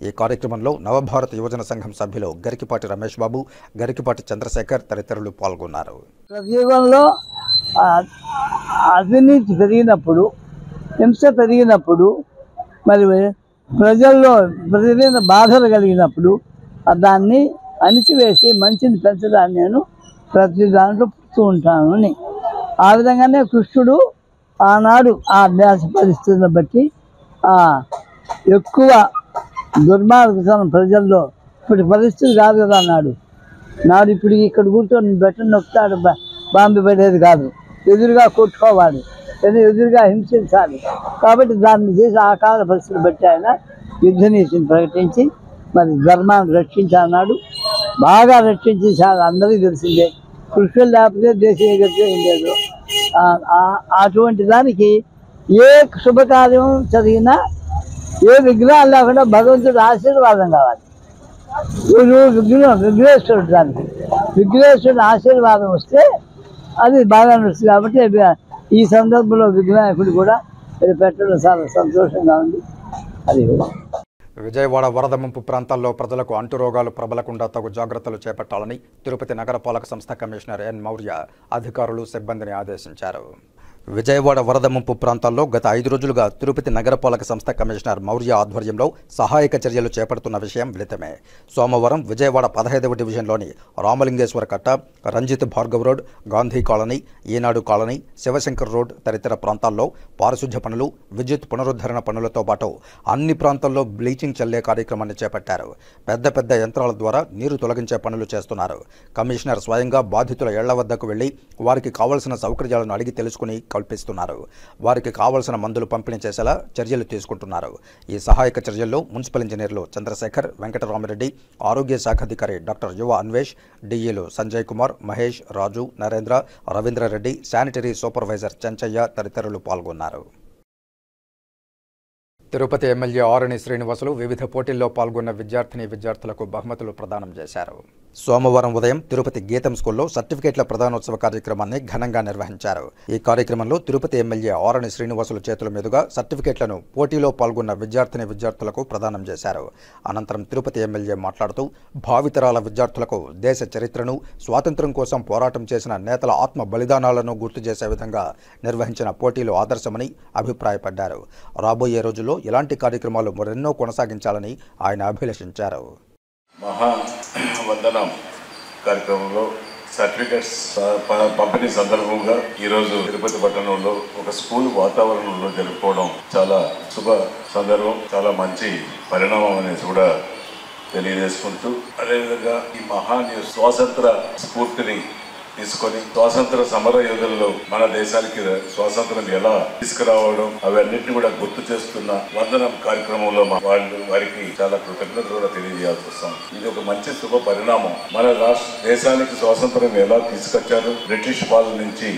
ఈ కార్యక్రమంలో నవభారత యువజన సంఘం సభ్యులు గరికిపాటి రమేష్ బాబు, గరికిపాటి చంద్రశేఖర్ తదితరులు పాల్గొన్నారు. కలియుగంలో అవినీతి పెరిగినప్పుడు, హింస పెరిగినప్పుడు, మరి ప్రజల్లో ప్రతిదిన బాధలు కలిగినప్పుడు దాన్ని అణిచివేసి మంచిని పెంచడాన్ని నేను ప్రతి దాంట్లో పుడుతూ ఉంటాను అని. ఆ విధంగానే కృష్ణుడు ఆనాడు ఆ అభ్యాస పరిస్థితులను బట్టి ఎక్కువ దుర్మార్గతనం ప్రజల్లో ఇప్పుడు పరిస్థితి కాదు కదా నాడు ఇప్పుడు ఇక్కడ కూర్చొని బెట్టను నొక్కుతాడు, బాంబు పడేది కాదు, ఎదురుగా కొట్టుకోవాలి, ఎదురుగా హింసించాలి. కాబట్టి దాన్ని చేసి ఆ కాల పరిస్థితులు బట్టి ఆయన యుద్ధనీతిని ప్రకటించి మరి ధర్మాన్ని రక్షించాడు. బాగా రక్షించి అందరికీ తెలిసిందే, కృష్ణులు లేకపోతే దేశీయ గతి లేదు. అటువంటి దానికి ఏ శుభకార్యం జరిగినా ఏ విగ్రహాలు లేకుండా భగవంతుడి ఆశీర్వాదం కావాలి. విఘ్నేశ్వరుడు, దానికి విఘ్నేశ్వరుడి ఆశీర్వాదం వస్తే అది బాగా నడుస్తుంది. కాబట్టి ఈ సందర్భంలో విఘ్నాయకుడు కూడా పెట్టడం చాలా సంతోషంగా ఉంది. అది విజయవాడ వరద ముంపు ప్రాంతాల్లో ప్రజలకు అంటురోగాలు ప్రబలకుండా తగు జాగ్రత్తలు చేపట్టాలని తిరుపతి నగరపాలక సంస్థ కమిషనర్ ఎన్ మౌర్య అధికారులు సిబ్బందిని ఆదేశించారు. విజయవాడ వరద ముంపు ప్రాంతాల్లో గత 5 రోజులుగా తిరుపతి నగరపాలక సంస్థ కమిషనర్ మౌర్య ఆధ్వర్యంలో సహాయక చర్యలు చేపడుతున్న విషయం విదితమే. సోమవారం విజయవాడ 15వ డివిజన్లోని రామలింగేశ్వర కట్ట, రంజిత్ భార్గవ్ రోడ్, గాంధీ కాలనీ, ఈనాడు కాలనీ, శివశంకర్ రోడ్ తదితర ప్రాంతాల్లో పారిశుధ్య పనులు, విద్యుత్ పునరుద్ధరణ పనులతో పాటు అన్ని ప్రాంతాల్లో బ్లీచింగ్ చల్లే కార్యక్రమాన్ని చేపట్టారు. పెద్ద పెద్ద యంత్రాల ద్వారా నీరు తొలగించే పనులు చేస్తున్నారు. కమిషనర్ స్వయంగా బాధితుల ఇళ్ల వద్దకు వెళ్లి వారికి కావాల్సిన సౌకర్యాలను అడిగి తెలుసుకుని కల్పిస్తున్నారు. వారికి కావాల్సిన మందులు పంపిణీ చేసేలా చర్యలు తీసుకుంటున్నారు. ఈ సహాయక చర్యల్లో మున్సిపల్ ఇంజనీర్లు చంద్రశేఖర్, వెంకటరామిరెడ్డి, ఆరోగ్య శాఖ అధికారి డాక్టర్ యువ అన్వేష్, డిఈలు సంజయ్ కుమార్, మహేష్, రాజు, నరేంద్ర, రవీంద్రారెడ్డి, శానిటరీ సూపర్వైజర్ చెంచయ్య తదితరులు పాల్గొన్నారు. తిరుపతి ఎమ్మెల్యే ఆరణి శ్రీనివాసులు వివిధ పోటీల్లో పాల్గొన్న విద్యార్థులకు బహుమతులు ప్రదానం చేశారు. సోమవారం ఉదయం తిరుపతి గీతం స్కూల్లో సర్టిఫికేట్ల ప్రదానోత్సవ కార్యక్రమాన్ని ఘనంగా నిర్వహించారు. ఈ కార్యక్రమంలో తిరుపతి ఎమ్మెల్యే ఆరణి శ్రీనివాసులు చేతుల మీదుగా సర్టిఫికేట్లను పోటీలో పాల్గొన్న విద్యార్థులకు ప్రదానం చేశారు. అనంతరం తిరుపతి ఎమ్మెల్యే మాట్లాడుతూ భావితరాల విద్యార్థులకు దేశ చరిత్రను, స్వాతంత్ర్యం కోసం పోరాటం చేసిన నేతల ఆత్మ బలిదానాలను గుర్తు చేసే విధంగా నిర్వహించిన పోటీలు ఆదర్శమని అభిప్రాయపడ్డారు. రాబోయే రోజుల్లో ఇలాంటి కార్యక్రమాలు మరెన్నో కొనసాగించాలని ఆయన అభిలషించారు. మహావందనం కార్యక్రమంలో సర్టిఫికెట్స్ పంపిణీ సందర్భంగా ఈరోజు తిరుపతి పట్టణంలో ఒక స్కూల్ వాతావరణంలో జరుపుకోవడం చాలా శుభ సందర్భం, చాలా మంచి పరిణామం అనేసి కూడా తెలియజేసుకుంటూ, అదేవిధంగా ఈ మహానీయ స్వాతంత్ర స్ఫూర్తిని తీసుకొని స్వాతంత్ర సమర యోధులలో మన దేశానికి స్వాతంత్రం ఎలా తీసుకురావడం అవన్నింటినీ కూడా గుర్తు చేస్తున్న వందనం కార్యక్రమంలో వారికి చాలా కృతజ్ఞతలు కూడా తెలియజేయాల్సి వస్తాం. ఇది ఒక మంచి శుభ పరిణామం. మన దేశానికి స్వాతంత్రం ఎలా తీసుకొచ్చారు, బ్రిటిష్ పాలన నుంచి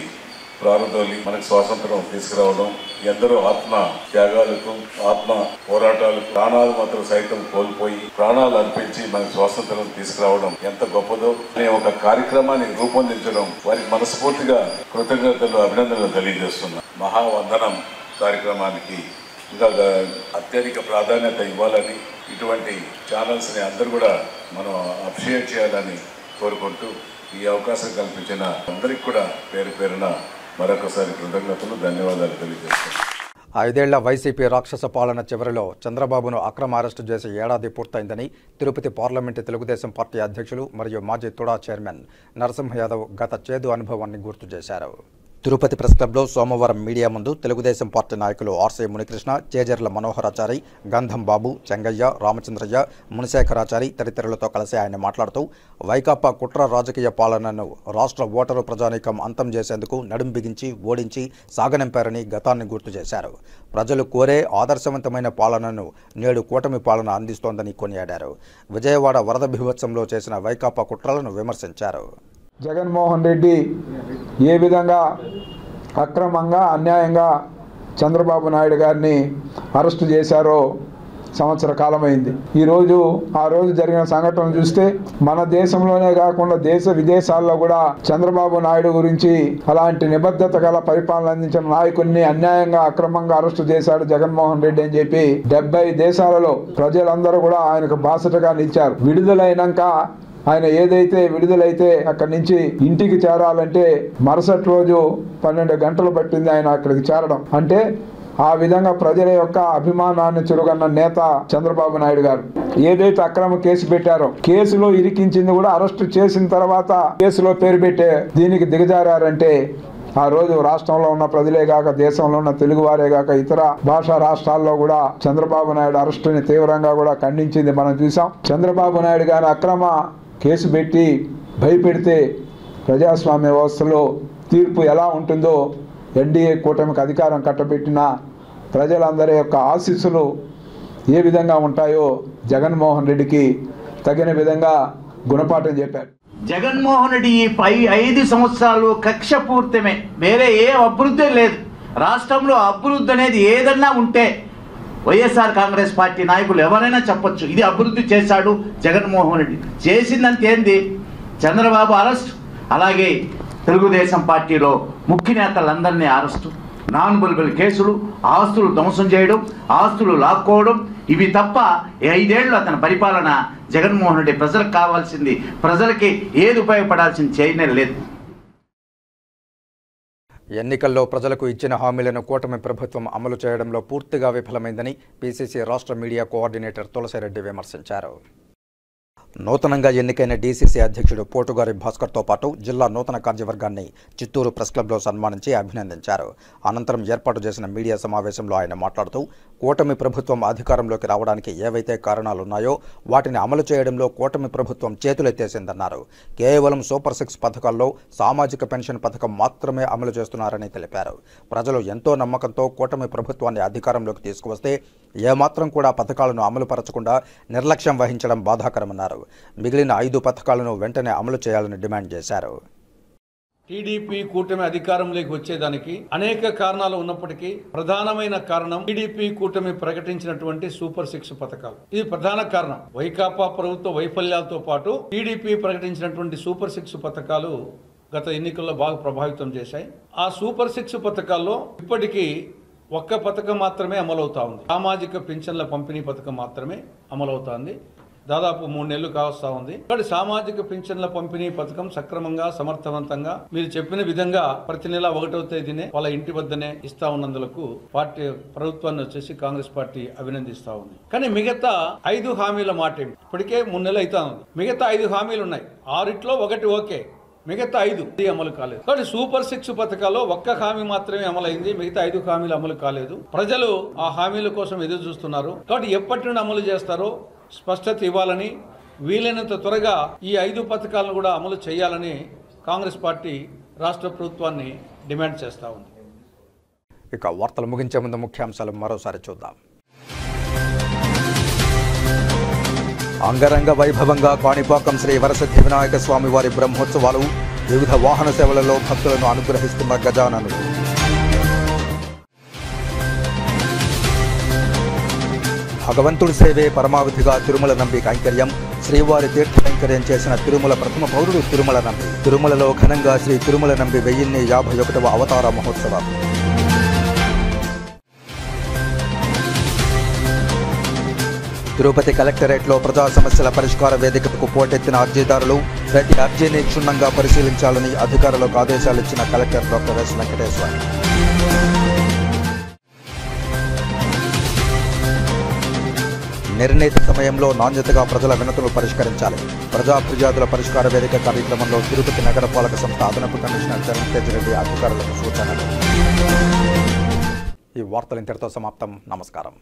ప్రారంభంలో మనకు స్వాతంత్రం తీసుకురావడం, ఎందరో ఆత్మ త్యాగాలకు, ఆత్మ పోరాటాలకు, ప్రాణాలు మాత్రం సైతం కోల్పోయి ప్రాణాలు అర్పించి మనకు స్వాతంత్రం తీసుకురావడం ఎంత గొప్పదో అనే ఒక కార్యక్రమాన్ని రూపొందించడం వారికి మనస్ఫూర్తిగా కృతజ్ఞతలు, అభినందనలు తెలియజేస్తున్నాం. మహావందనం కార్యక్రమానికి ఇంకా అత్యధిక ప్రాధాన్యత ఇవ్వాలని, ఇటువంటి ఛానల్స్ని అందరూ కూడా మనం అప్రిషియేట్ చేయాలని కోరుకుంటూ ఈ అవకాశం కల్పించిన అందరికి కూడా పేరు పేరున మరొకసారి కృతజ్ఞతలు, ధన్యవాదాలు తెలియజేస్తున్నాను. 5 ఏళ్ల వైసీపీ రాక్షస పాలన చివరిలో చంద్రబాబును అక్రమ అరెస్టు చేసి ఏడాది పూర్తయిందని తిరుపతి పార్లమెంటు తెలుగుదేశం పార్టీ అధ్యక్షులు మరియు మాజీ తుడా చైర్మన్ నరసింహ యాదవ్ గత చేదు అనుభవాన్ని గుర్తు చేశారు. తిరుపతి ప్రెస్ క్లబ్లో సోమవారం మీడియా ముందు తెలుగుదేశం పార్టీ నాయకులు ఆర్సీ మునికృష్ణ, చేజర్ల మనోహరాచారి, గంధం బాబు, చెంగయ్య, రామచంద్రయ్య, మునిశేఖరాచారి తదితరులతో కలిసి ఆయన మాట్లాడుతూ వైకాపా కుట్ర రాజకీయ పాలనను రాష్ట్ర ఓటరు ప్రజానీకం అంతం చేసేందుకు నడుం బిగించి ఓడించి సాగనంపారని గతాన్ని గుర్తు చేశారు. ప్రజలు కోరే ఆదర్శవంతమైన పాలనను నేడు కూటమి పాలన అందిస్తోందని కొనియాడారు. విజయవాడ వరద బీభత్సంలో చేసిన వైకాపా కుట్రలను విమర్శించారు. జగన్మోహన్ రెడ్డి ఏ విధంగా అక్రమంగా, అన్యాయంగా చంద్రబాబు నాయుడు గారిని అరెస్టు చేశారో సంవత్సర కాలమైంది. ఆ రోజు జరిగిన సంఘటన చూస్తే మన దేశంలోనే కాకుండా దేశ విదేశాల్లో కూడా చంద్రబాబు నాయుడు గురించి అలాంటి నిబద్ధత గల పరిపాలన అందించిన నాయకుడిని అన్యాయంగా, అక్రమంగా అరెస్టు చేశాడు జగన్మోహన్ రెడ్డి అని చెప్పి 70 దేశాలలో ప్రజలందరూ కూడా ఆయనకు బాసటగా నిలిచారు. విడుదలైనాక ఆయన ఏదైతే విడుదలైతే అక్కడి నుంచి ఇంటికి చేరాలంటే మరుసటి రోజు 12 గంటలు పట్టింది ఆయన అక్కడికి చేరడం. అంటే ఆ విధంగా ప్రజల యొక్క అభిమానాన్ని చురుగన్న నేత చంద్రబాబు నాయుడు గారు. ఏదైతే అక్రమ కేసు పెట్టారో కేసులో ఇరికించింది కూడా అరెస్టు చేసిన తర్వాత కేసులో పేరు పెట్టే దీనికి దిగజారంటే ఆ రోజు రాష్ట్రంలో ఉన్న ప్రజలే కాక, దేశంలో ఉన్న తెలుగువారే కాక ఇతర భాషా రాష్ట్రాల్లో కూడా చంద్రబాబు నాయుడు అరెస్టుని తీవ్రంగా కూడా ఖండించింది మనం చూసాం. చంద్రబాబు నాయుడు గారి అక్రమ కేసు పెట్టి భయపెడితే ప్రజాస్వామ్య వ్యవస్థలో తీర్పు ఎలా ఉంటుందో, ఎన్డీఏ కూటమికి అధికారం కట్టబెట్టిన ప్రజలందరి యొక్క ఆశీస్సులు ఏ విధంగా ఉంటాయో జగన్మోహన్ రెడ్డికి తగిన విధంగా గుణపాఠం చెప్పారు. జగన్మోహన్ రెడ్డి ఈ 5 సంవత్సరాలు కక్ష పూర్తమే, వేరే ఏ అభివృద్ధి లేదు. రాష్ట్రంలో అభివృద్ధి అనేది ఏదన్నా ఉంటే వైఎస్ఆర్ కాంగ్రెస్ పార్టీ నాయకులు ఎవరైనా చెప్పొచ్చు, ఇది అభివృద్ధి చేశాడు జగన్మోహన్ రెడ్డి. చేసిందంటే ఏంది? చంద్రబాబు అరెస్ట్, అలాగే తెలుగుదేశం పార్టీలో ముఖ్య నేతలందరినీ అరెస్టు, నాన్ బెయిలబుల్ కేసులు, ఆస్తులు ధ్వంసం చేయడం, ఆస్తులు లాక్కోవడం, ఇవి తప్ప 5 ఏళ్ళు అతని పరిపాలన జగన్మోహన్ రెడ్డి ప్రజలకు కావాల్సింది, ప్రజలకి ఏది ఉపయోగపడాల్సింది చేయనే లేదు. ఎన్నికల్లో ప్రజలకు ఇచ్చిన హామీలను కూటమి ప్రభుత్వం అమలు చేయడంలో పూర్తిగా విఫలమైందని పీసీసీ రాష్ట్ర మీడియా కోఆర్డినేటర్ తులసిరెడ్డి విమర్శించారు. నూతనంగా ఎన్నికైన డీసీసీ అధ్యక్షుడు పోటుగారి భాస్కర్తో పాటు జిల్లా నూతన కార్యవర్గాన్ని చిత్తూరు ప్రెస్ క్లబ్లో సన్మానించి అభినందించారు. అనంతరం ఏర్పాటు చేసిన మీడియా సమావేశంలో ఆయన మాట్లాడుతూ కూటమి ప్రభుత్వం అధికారంలోకి రావడానికి ఏవైతే కారణాలున్నాయో వాటిని అమలు చేయడంలో కూటమి ప్రభుత్వం చేతులెత్తేసిందన్నారు. కేవలం సూపర్ 6 పథకాల్లో సామాజిక పెన్షన్ పథకం మాత్రమే అమలు చేస్తున్నారని తెలిపారు. ప్రజలు ఎంతో నమ్మకంతో కూటమి ప్రభుత్వాన్ని అధికారంలోకి తీసుకువస్తే ఏమాత్రం కూడా పథకాలను అమలు పరచకుండా నిర్లక్ష్యం వహించడం బాధాకరమన్నారు. మిగిలిన 5 పథకాలను వెంటనే అమలు చేయాలని డిమాండ్ చేశారు. టీడీపీ కూటమి అధికారంలోకి వచ్చేదానికి అనేక కారణాలు ఉన్నప్పటికీ ప్రధానమైన కారణం టీడీపీ కూటమి ప్రకటించినటువంటి సూపర్ 6 పథకాలు. ఇది ప్రధాన కారణం. వైకాపా ప్రభుత్వ వైఫల్యాలతో పాటు టీడీపీ ప్రకటించినటువంటి సూపర్ 6 పథకాలు గత ఎన్నికల్లో బాగా ప్రభావితం చేశాయి. ఆ సూపర్ 6 పథకాల్లో ఇప్పటికీ ఒక్క పథకం మాత్రమే అమలవుతా ఉంది. సామాజిక పింఛన్ల పంపిణీ పథకం మాత్రమే అమలవుతోంది. దాదాపు 3 నెలలు కావస్తా ఉంది. కాబట్టి సామాజిక పింఛన్ల పంపిణీ పథకం సక్రమంగా సమర్థవంతంగా మీరు చెప్పిన విధంగా ప్రతి నెల 1వ తేదీనే వాళ్ళ ఇంటి వద్దనే ఇస్తా ఉన్నందులకు పార్టీ ప్రభుత్వాన్ని వచ్చేసి కాంగ్రెస్ పార్టీ అభినందిస్తా ఉంది. కానీ మిగతా 5 హామీల మాట ఇప్పటికే 3 నెలలు అవుతా ఉంది. మిగతా 5 హామీలు ఉన్నాయి. 6లో 1 ఓకే, మిగతా 5 అమలు కాలేదు. కాబట్టి సూపర్ 6 పథకాల్లో ఒక్క హామీ మాత్రమే అమలైంది. మిగతా 5 హామీలు అమలు కాలేదు. ప్రజలు ఆ హామీల కోసం ఎదురు చూస్తున్నారు. కాబట్టి ఎప్పటి నుండి అమలు చేస్తారో స్పష్టత ఇవ్వాలని, వీలైనంత త్వరగా ఈ 5 పథకాలను కూడా అమలు చేయాలని కాంగ్రెస్ పార్టీ రాష్ట్ర ప్రభుత్వాన్ని డిమాండ్ చేస్తా ఉంది. ఇక వార్తలు ముగించే ముందు ముఖ్యాంశాలు మరోసారి చూద్దాం. అంగరంగ వైభవంగా కాణిపాకం శ్రీ వరసిద్ధి వినాయక స్వామి వారి బ్రహ్మోత్సవాలు. వివిధ వాహన సేవలలో భక్తులను అనుగ్రహిస్తున్న గజాననుడు. భగవంతుడి సేవే పరమావధిగా తిరుమల నంబి కైంకర్యం. శ్రీవారి తీర్థ కైంకర్యం చేసిన తిరుమల ప్రథమ పౌరుడు తిరుమల నంబి. తిరుమలలో ఘనంగా శ్రీ తిరుమల నంబి 1051వ అవతార మహోత్సవం. తిరుపతి కలెక్టరేట్లో ప్రజా సమస్యల పరిష్కార వేదికకు పోటెత్తిన అర్జీదారులు. ప్రతి అర్జీని క్షుణ్ణంగా పరిశీలించాలని అధికారులకు ఆదేశాలిచ్చిన కలెక్టర్ డాక్టర్ ఎస్ వెంకటేశ్వర్. నిర్ణీత సమయంలో నాణ్యతగా ప్రజల వినతులు పరిష్కరించాలి. ప్రజా ఫిర్యాదుల పరిష్కార వేదిక కార్యక్రమంలో తిరుపతి నగరపాలక సంస్థ అదనపు కమిషనర్ చరణ్ తేజరెడ్డి అధికారులకు సూచనలు. ఈ వార్తలు ఇంతటితో సమాప్తం. నమస్కారం.